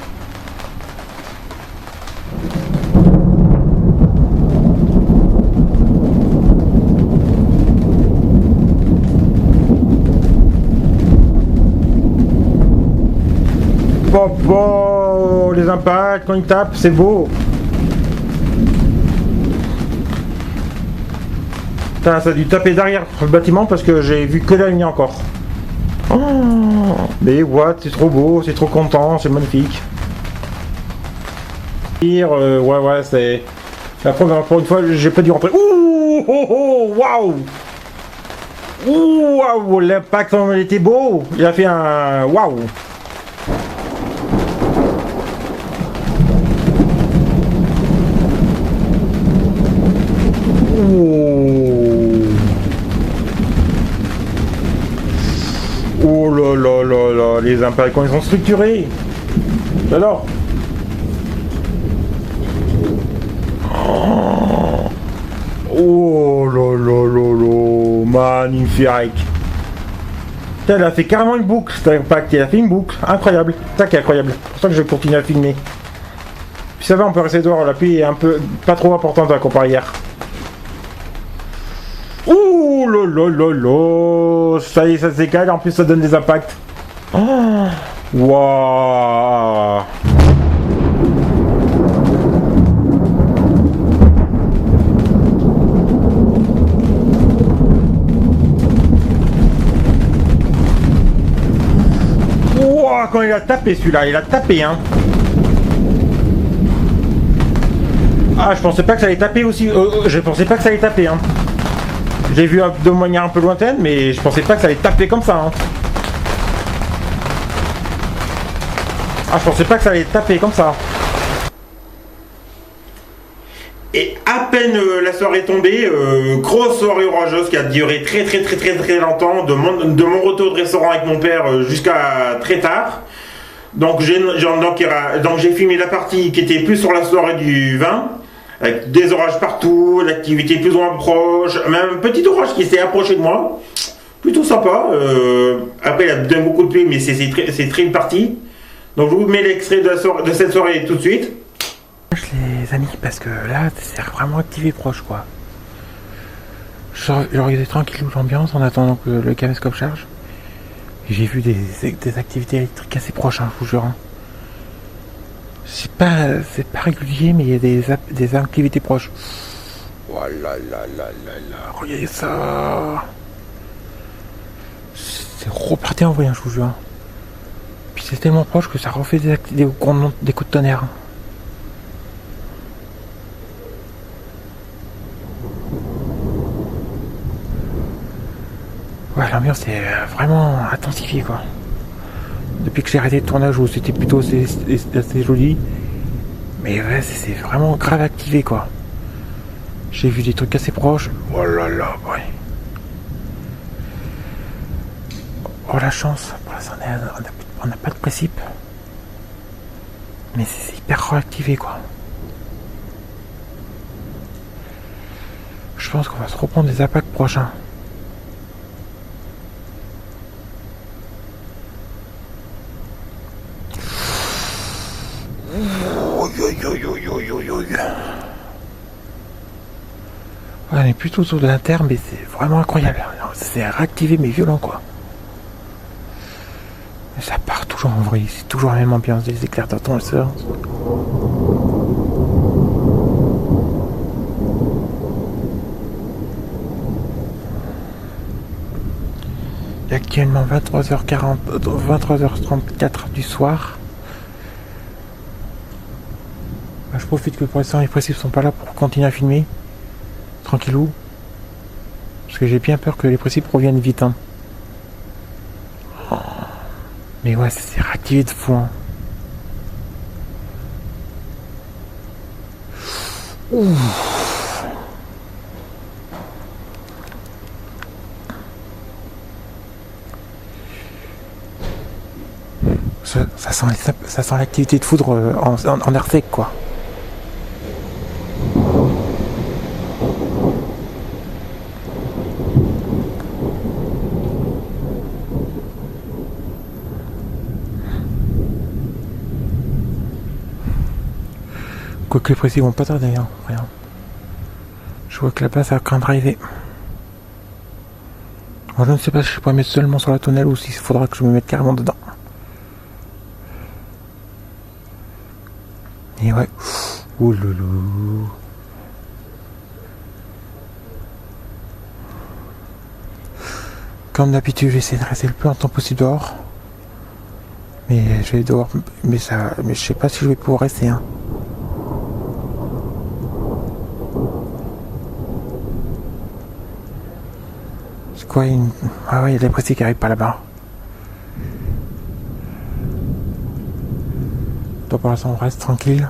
B: Les impacts quand ils tapent, c'est beau. Putain, ça a dû taper derrière le bâtiment parce que j'ai vu que la lumière encore. Oh, mais what, c'est trop beau, c'est trop content, c'est magnifique. Ouais, c'est la première pour une fois, j'ai pas dû rentrer. Ouh, oh, oh, waouh, waouh, l'impact il était beau. Il a fait un waouh. Oh là là là là, les impacts quand ils sont structurés. Alors. Oh là là là là, magnifique. Putain, elle a fait carrément une boucle, cet impact, elle a fait une boucle, incroyable. Ça qui est incroyable, c'est pour ça que je continue à filmer. Puis ça va, on peut rester dehors, la pluie est un peu pas trop importante à comparer hier. Ouh là là là là, ça y est, ça s'écale, en plus ça donne des impacts. Oh, waouh. Quand il a tapé celui-là, il a tapé hein. Ah, je pensais pas que ça allait taper aussi. Je pensais pas que ça allait taper hein. J'ai vu de manière un peu lointaine, mais je pensais pas que ça allait taper comme ça hein. Ah, je pensais pas que ça allait taper comme ça.
A: Et à peine la soirée tombée, grosse soirée orageuse qui a duré très longtemps, de mon retour de restaurant avec mon père jusqu'à très tard. Donc j'ai filmé la partie qui était plus sur la soirée du 20, avec des orages partout, l'activité plus ou moins proche, même un petit orage qui s'est approché de moi, plutôt sympa. Après il y a bien beaucoup de pluie, mais c'est très une partie. Donc je vous mets l'extrait de cette soirée tout de suite.
B: Les amis, parce que là c'est vraiment activé proche quoi. Je regardais tranquillou l'ambiance en attendant que le caméscope charge. Et j'ai vu des activités électriques assez proches, hein, je vous jure. Hein. C'est pas régulier, mais il y a des activités proches. Oh là là là là là, regardez ça. C'est reparti en voyant, je vous jure. Puis c'est tellement proche que ça refait des coups de tonnerre. Ouais, l'ambiance est vraiment intensifiée quoi. Depuis que j'ai arrêté le tournage où c'était plutôt assez joli. Mais ouais, c'est vraiment grave activé quoi. J'ai vu des trucs assez proches. Oh là là, ouais. Oh la chance, pour l'instant on n'a pas de précipe. Mais c'est hyper réactivé quoi. Je pense qu'on va se reprendre des impacts prochains. On est plutôt autour de l'interne, mais c'est vraiment incroyable. C'est réactivé mais violent quoi. Et ça part toujours en vrille, c'est toujours la même ambiance, des éclairs dans ton sens. Il est actuellement 23h40, 23h34 du soir. Je profite que pour l'instant les précips sont pas là pour continuer à filmer. Tranquillou. Parce que j'ai bien peur que les précips reviennent vite. Hein. Mais ouais, c'est réactivé de fou. Hein. Ça sent l'activité de foudre en air sec quoi. Quoique les précis vont pas tarder, hein, rien. Je vois que là-bas ça craint d'arriver. Moi je ne sais pas si je pourrais mettre seulement sur la tonnelle ou s'il faudra que je me mette carrément dedans. Et ouais. Ouh loulou. Comme d'habitude, j'essaie de rester le plus longtemps possible dehors. Mais je vais dehors. Mais je sais pas si je vais pouvoir rester. Hein. C'est quoi Ah ouais, il y a des policiers qui arrivent pas là-bas. Donc pour l'instant, on reste tranquille.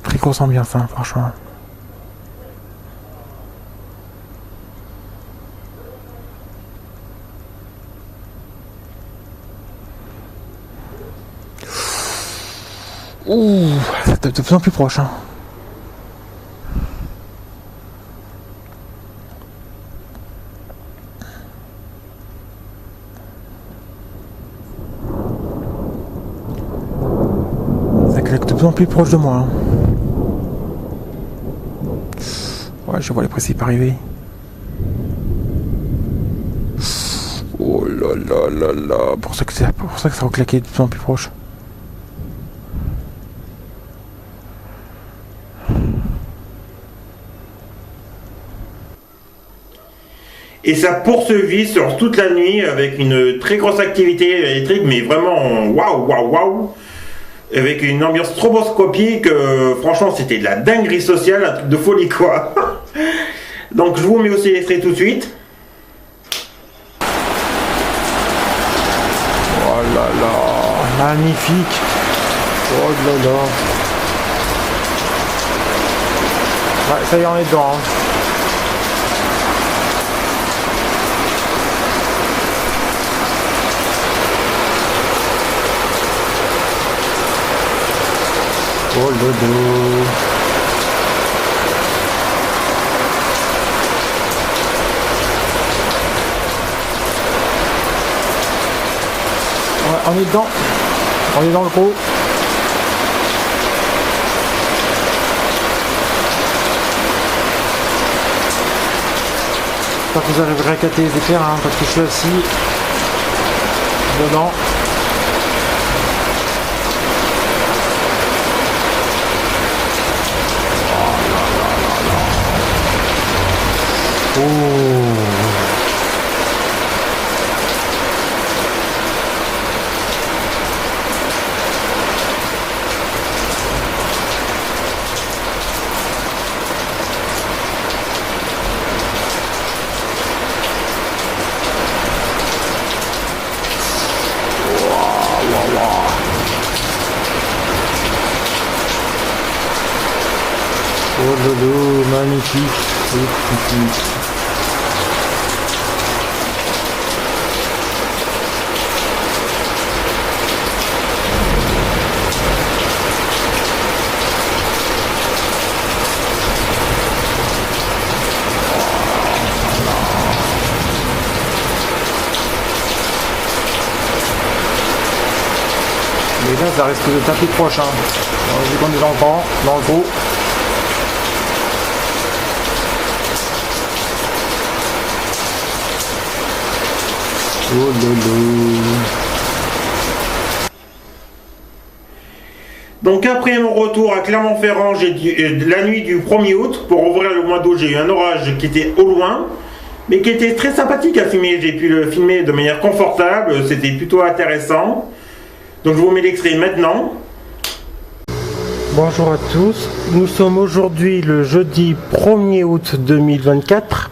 B: Très grosse ambiance, hein, franchement. Ouh, c'est de plus en plus proche, hein. Ça claque de plus en plus proche de moi, hein. Ouais, je vois les principes arriver. Oh là là là là, pour ça que ça va claquer de plus en plus proche.
A: Et ça poursuivit sur toute la nuit avec une très grosse activité électrique, mais vraiment waouh, waouh, waouh, avec une ambiance stroboscopique. Franchement, c'était de la dinguerie sociale, un truc de folie quoi. Donc je vous mets aussi l'extrait tout de suite.
B: Oh là là, magnifique. Oh là là. Ouais, ça y est, on est dedans. Hein. Oh là là. Ouais, on est dedans. On est dans le gros. J'espère que vous arriverez à capter les éclairs, hein, parce que je suis assis dedans. Oh. Oh lolo, magnifique. Mais là, ça risque de taper proche. Hein. Vu qu'on est dans le grand, dans le gros. Oh lolo.
A: Donc après mon retour à Clermont-Ferrand, la nuit du 1er août, pour ouvrir le mois d'août, j'ai eu un orage qui était au loin, mais qui était très sympathique à filmer. J'ai pu le filmer de manière confortable, c'était plutôt intéressant. Donc je vous mets l'extrait maintenant.
B: Bonjour à tous, nous sommes aujourd'hui le jeudi 1er août 2024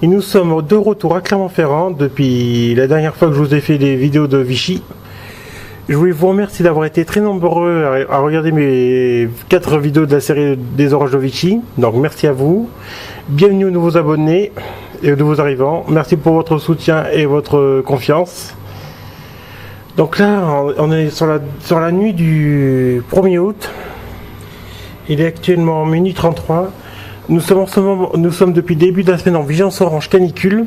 B: et nous sommes de retour à Clermont-Ferrand depuis la dernière fois que je vous ai fait des vidéos de Vichy. Je voulais vous remercier d'avoir été très nombreux à regarder mes 4 vidéos de la série des orages de Vichy, donc merci à vous. Bienvenue aux nouveaux abonnés et aux nouveaux arrivants, merci pour votre soutien et votre confiance. Donc là, on est sur la nuit du 1er août. Il est actuellement minuit 33. Nous sommes depuis le début de la semaine en vigilance orange canicule.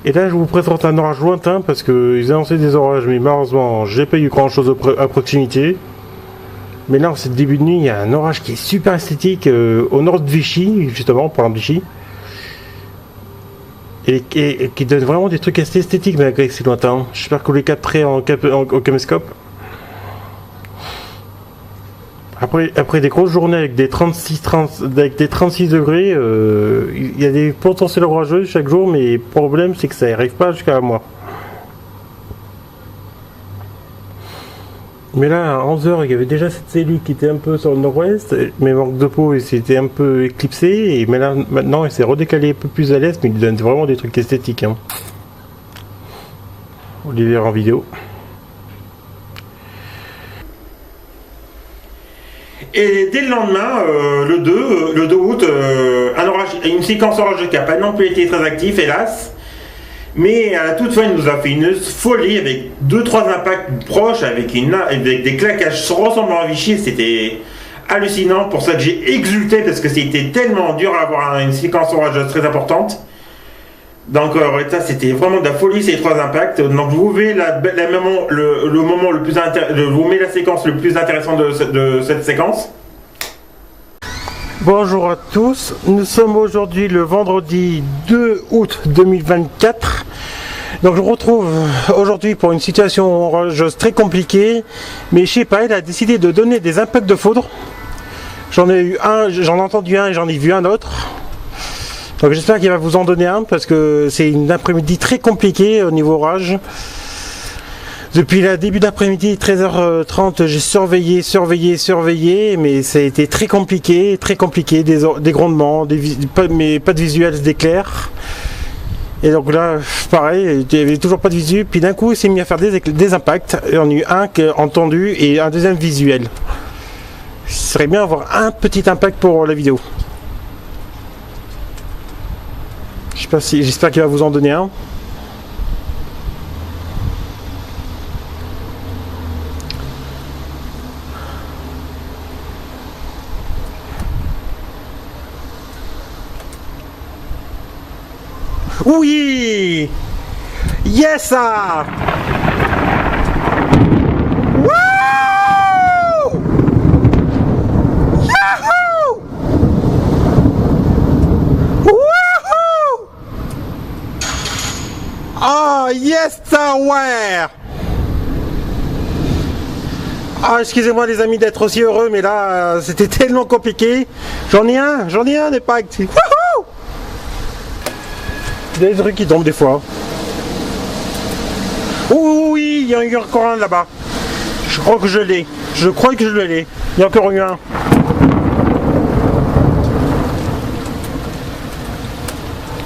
B: Et là, je vous présente un orage lointain parce qu'ils annonçaient des orages, mais malheureusement, j'ai pas eu grand chose à proximité. Mais là, en ce début de nuit, il y a un orage qui est super esthétique au nord de Vichy, justement, parlant de Vichy. et qui donne vraiment des trucs assez esthétiques malgré que c'est lointain. J'espère que vous les capterez en caméscope. Après des grosses journées avec des 36 degrés, il y a des potentiels orageux chaque jour, mais le problème c'est que ça n'arrive pas jusqu'à moi. Mais là, à 11h, il y avait déjà cette cellule qui était un peu sur le nord-ouest, mais manque de peau, il s'était un peu éclipsé, et mais là, maintenant, il s'est redécalé un peu plus à l'est, mais il donne vraiment des trucs esthétiques. Hein. On les verra en vidéo.
A: Et dès le lendemain, le 2 août, une séquence orageuse qui n'a pas non plus été très active, hélas. Mais à la toute fin, il nous a fait une folie avec 2-3 impacts proches, avec des claquages ressemblant à Vichy. C'était hallucinant, pour ça que j'ai exulté, parce que c'était tellement dur à avoir une séquence orageuse très importante. Donc ça, c'était vraiment de la folie, ces 3 impacts. Donc vous verrez le moment le plus vous met la séquence le plus intéressante de cette séquence.
B: Bonjour à tous, nous sommes aujourd'hui le vendredi 2 août 2024. Donc je vous retrouve aujourd'hui pour une situation orageuse très compliquée, mais je sais pas, il a décidé de donner des impacts de foudre. J'en ai entendu un et j'en ai vu un autre. Donc j'espère qu'il va vous en donner un parce que c'est une après-midi très compliquée au niveau orage. Depuis le début d'après-midi, 13h30, j'ai surveillé, mais ça a été très compliqué, des grondements, mais pas de visuels d'éclairs. Et donc là, pareil, il n'y avait toujours pas de visuel, puis d'un coup, il s'est mis à faire des impacts, et on a eu un entendu et un deuxième visuel. Ce serait bien d'avoir un petit impact pour la vidéo. J'espère qu'il va vous en donner un. Oui! Yes! Sir! Woo! Yahoo! Woohoo! Oh, yes, sir! Ah, excusez-moi les amis d'être aussi heureux, mais là, c'était tellement compliqué. J'en ai un des packs. Wouhou! Des trucs qui tombent des fois. Oui, il y a eu encore un là-bas. Je crois que je l'ai. Il y a encore eu un.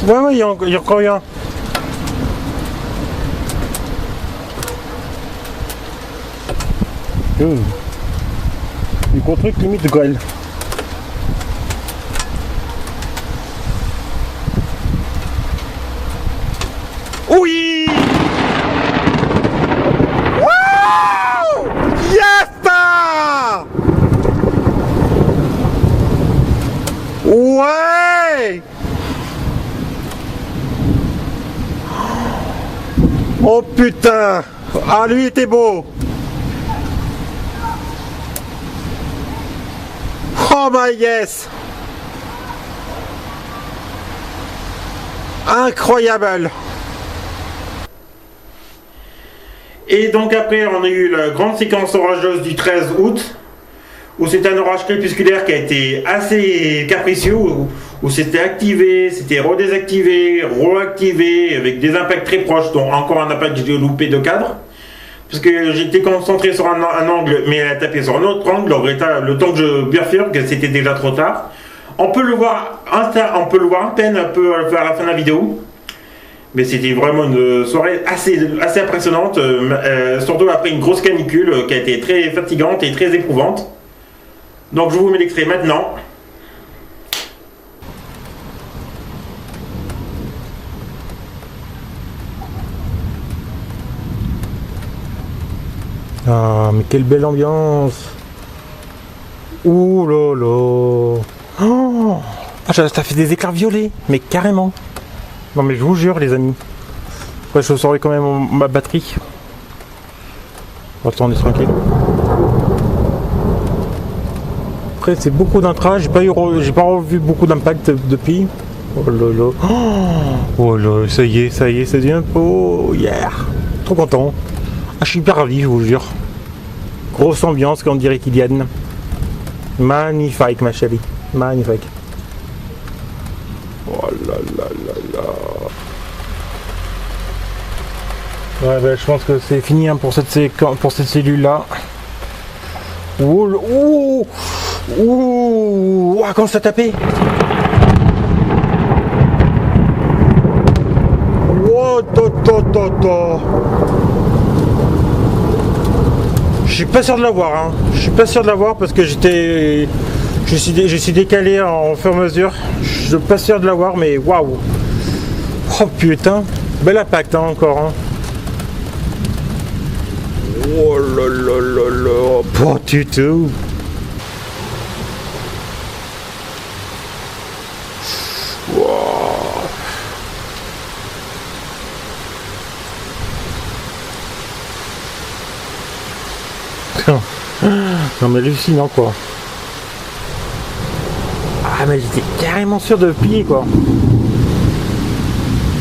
B: Ouais, il y a encore eu un. Du gros truc limite de grêle. Oui! Wow! Yes! Ouais! Oh putain! Ah, lui était beau! Oh my yes! Incroyable!
A: Et donc après, on a eu la grande séquence orageuse du 13 août, où c'était un orage crépusculaire qui a été assez capricieux, où c'était activé, c'était redésactivé, reactivé, avec des impacts très proches, dont encore un impact que j'ai loupé de cadre. Parce que j'étais concentré sur un angle, mais elle a tapé sur un autre angle, le temps que je bifurque, c'était déjà trop tard. On peut le voir à peine un peu vers la fin de la vidéo. Mais c'était vraiment une soirée assez impressionnante, surtout après une grosse canicule qui a été très fatigante et très éprouvante. Donc je vous mets l'extrait maintenant.
B: Ah, mais quelle belle ambiance! Ouh là là! Oh, ah, ça fait des éclairs violets, mais carrément! Non mais je vous jure les amis. Ouais, je saurai quand même ma batterie. On va tourner tranquille. Après c'est beaucoup d'intra, j'ai pas revu beaucoup d'impact depuis. Oh là là. Oh là, ça y est, ça devient beau. Yeah. Trop content. Ah, je suis hyper ravi, je vous jure. Grosse ambiance, comme dirait Kylian. Magnifique, ma chérie. Magnifique. Oh là là là là. Ouais, ben, je pense que c'est fini hein, pour cette cellule-là. Ouh, ouh, ouh, ouah, comment ça tapé. Oh, je suis pas sûr de l'avoir, hein. Je suis pas sûr de l'avoir parce que je suis décalé en fur et à mesure. Je suis pas sûr de l'avoir, mais waouh. Oh putain, bel impact hein, encore. Hein. Oh là là là là, pas du tout. Non mais hallucinant quoi. Ah mais j'étais carrément sûr de plier quoi.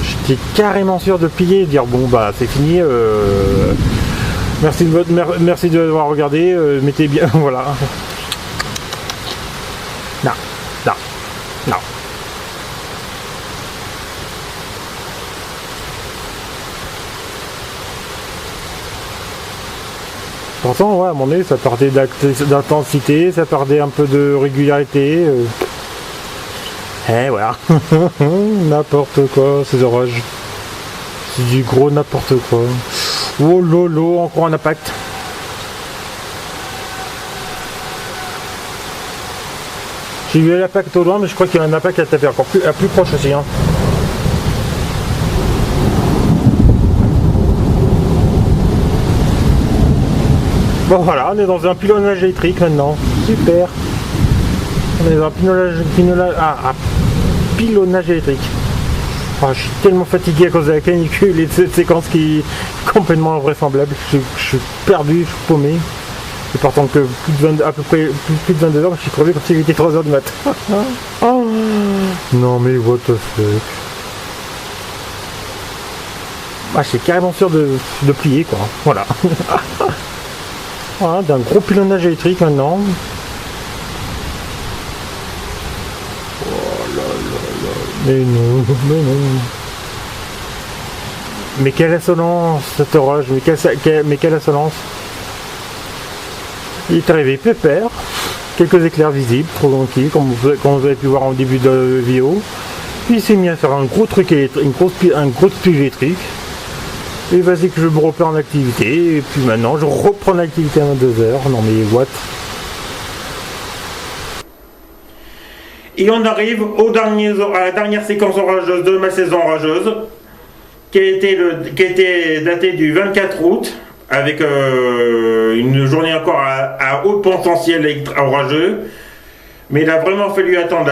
B: J'étais carrément sûr de plier et de dire bon bah c'est fini. Merci de m'avoir regardé. Mettez bien voilà. Non, non, non. Pourtant, ouais, à mon nez, ça perdait d'intensité, ça perdait un peu de régularité. Voilà. N'importe quoi, ces orages. C'est du gros n'importe quoi. Oh lolo, encore un impact. J'ai vu l'impact au loin, mais je crois qu'il y a un impact à taper encore plus proche aussi. Hein. Bon voilà, on est dans un pilonnage électrique maintenant. Super. On est dans un pilonnage électrique. Oh, je suis tellement fatigué à cause de la canicule et de cette séquence qui est complètement invraisemblable. Je suis perdu, je suis paumé. Et pourtant que à peu près plus de 22 heures, je suis crevé comme s'il était 3 heures du mat. Oh. Non mais what the fuck. Ah, je suis carrément sûr de plier quoi. Voilà. Voilà, d'un gros pilonnage électrique maintenant. Oh là là là. Mais non, mais non. Mais quelle insolence cette orage, mais quelle insolence. Il est arrivé pépère, quelques éclairs visibles, trop tranquilles, comme vous avez pu voir au début de la vidéo. Puis il s'est mis à faire un gros truc électrique, un gros truc électrique. Et vas-y que je me reprends en activité, et puis maintenant je reprends l'activité à 22h, non mais what.
A: Et on arrive à la dernière séquence orageuse de ma saison orageuse, qui a été datée du 24 août, avec une journée encore à haut potentiel orageux. Mais il a vraiment fallu attendre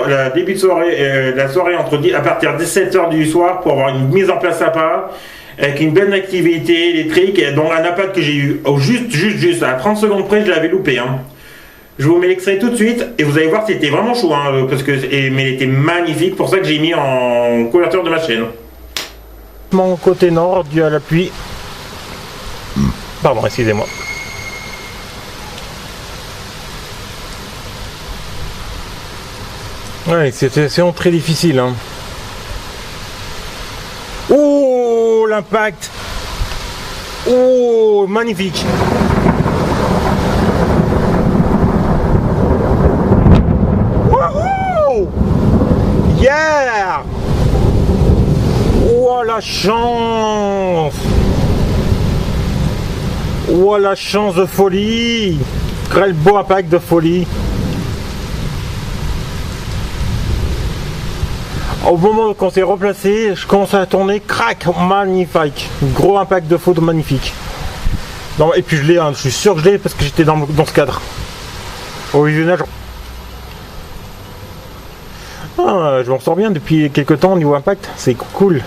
A: la début de soirée, la soirée à partir de 17h du soir pour avoir une mise en place à pas. Avec une belle activité électrique, dont un impact que j'ai eu juste à 30 secondes près, je l'avais loupé. Hein. Je vous mets l'extrait tout de suite et vous allez voir c'était vraiment chaud, hein, mais il était magnifique, pour ça que j'ai mis en couverture de ma chaîne.
B: Mon côté nord, dû à la pluie. Pardon, excusez-moi. Ouais, c'est une situation très difficile. Hein. Oh, l'impact! Oh, magnifique! Wouhou! Yeah! Oh, la chance! Oh, la chance de folie! Quel beau impact de folie! Au moment qu'on s'est replacé, je commence à tourner, crac, magnifique, gros impact de photo magnifique. Non, et puis je l'ai, hein, je suis sûr que je l'ai parce que j'étais dans ce cadre. Au visionnage. Ah, je m'en sors bien depuis quelques temps au niveau impact, c'est cool.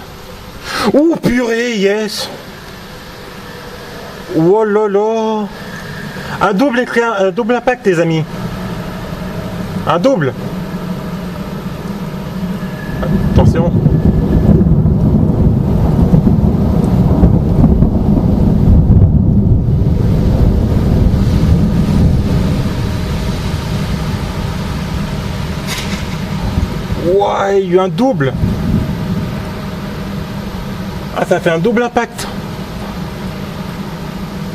B: Oh purée, yes. Oh là là. Un double impact les amis. Un double. Attention. Ouais, il y a eu un double. Ah, ça fait un double impact.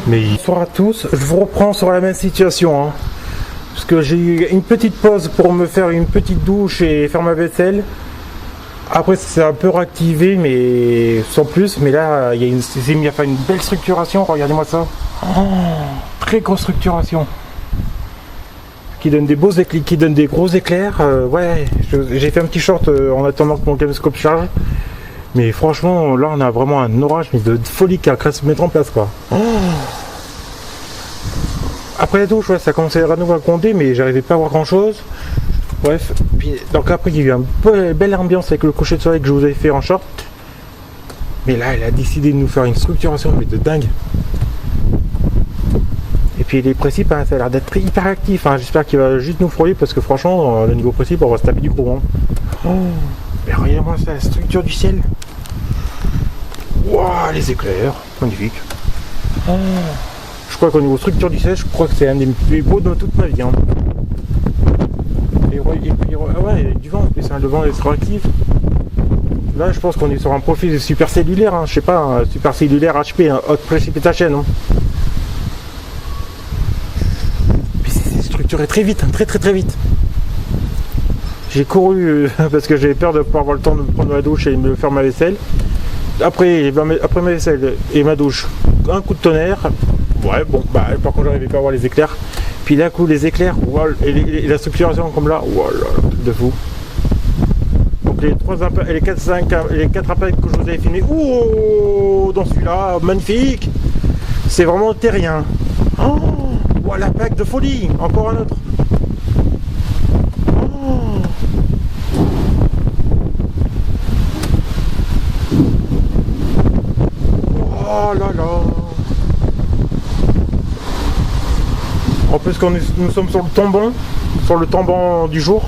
B: Mais bonsoir à tous, je vous reprends sur la même situation. Hein. Parce que j'ai eu une petite pause pour me faire une petite douche et faire ma vaisselle. Après, c'est un peu réactivé, mais sans plus. Mais là, il y a une belle structuration. Regardez-moi ça. Oh, très grosse structuration. Qui donne des beaux éclairs, qui donne des gros éclairs. Ouais, j'ai fait un petit short en attendant que mon caméscope charge. Mais franchement, là, on a vraiment un orage mais de folie qui a se mettre en place, quoi. Oh. Après la douche, ouais, ça commençait à nouveau à gronder, mais j'arrivais pas à voir grand chose. Bref, puis, donc après, il y a eu une belle ambiance avec le coucher de soleil que je vous avais fait en short. Mais là, elle a décidé de nous faire une structuration mais de dingue. Et puis les principes, hein, ça a l'air d'être hyper actif. Hein. J'espère qu'il va juste nous frôler parce que franchement, le niveau principe, on va se taper du gros. Hein. Oh, mais regardez-moi ça, la structure du ciel. Waouh, les éclairs, magnifique. Oh. Je crois qu'au niveau structure du ciel, je crois que c'est un des plus beaux de toute ma vie. Hein. Et puis, ouais, du vent, le vent est réactif. Là, je pense qu'on est sur un profil de super cellulaire, hein. Je sais pas, un super cellulaire HP, un Hot Precipitation. Hein. Puis c'est structuré très vite, hein, très vite. J'ai couru parce que j'avais peur de ne pas avoir le temps de prendre ma douche et de me faire ma vaisselle. Après ma vaisselle et ma douche, un coup de tonnerre. Ouais, bon, bah, par contre, j'arrivais pas à voir les éclairs. Puis d'un coup, les éclairs, wow, et la structuration comme là, wow, truc de fou. Donc les 4 impacts que je vous avais filmés, oh, dans celui-là, magnifique. C'est vraiment terrien. Oh, wow, l'impact de folie, encore un autre. Oh. Oh là là. En plus quand nous sommes sur le tombant du jour.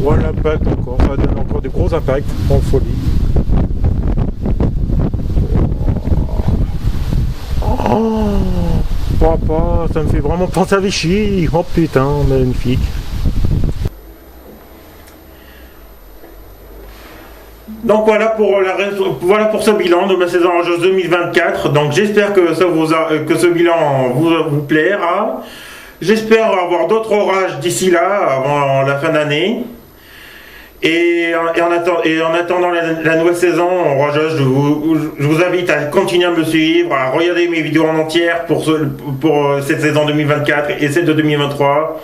B: Oh l'impact encore, ça donne encore des gros impacts en folie. Oh papa, ça me fait vraiment penser à Vichy. Oh putain, magnifique.
A: Donc voilà pour ce bilan de ma saison orageuse 2024. Donc j'espère que que ce bilan vous plaira. J'espère avoir d'autres orages d'ici là, avant la fin d'année. Et en attendant la nouvelle saison orageuse, je vous invite à continuer à me suivre, à regarder mes vidéos en entière pour cette saison 2024 et celle de 2023.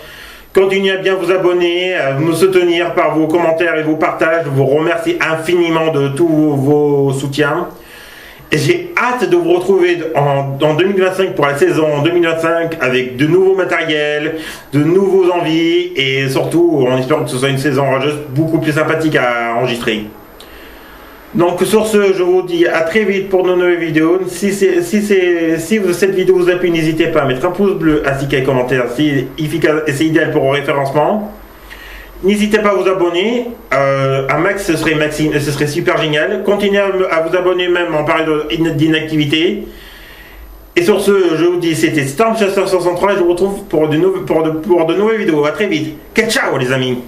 A: Continuez à bien vous abonner, à me soutenir par vos commentaires et vos partages. Je vous remercie infiniment de tous vos soutiens. Et j'ai hâte de vous retrouver en 2025 pour la saison 2025 avec de nouveaux matériels, de nouveaux envies et surtout en espérant que ce soit une saison orageuse beaucoup plus sympathique à enregistrer. Donc sur ce, je vous dis à très vite pour de nouvelles vidéos. Si cette vidéo vous a plu, n'hésitez pas à mettre un pouce bleu ainsi qu'un commentaire, c'est efficace et c'est idéal pour le référencement. N'hésitez pas à vous abonner, à Max ce serait super génial. Continuez à vous abonner même en période d'inactivité. Et sur ce, je vous dis c'était Stormchaser 63 et je vous retrouve pour de nouvelles vidéos. A très vite. Ciao les amis.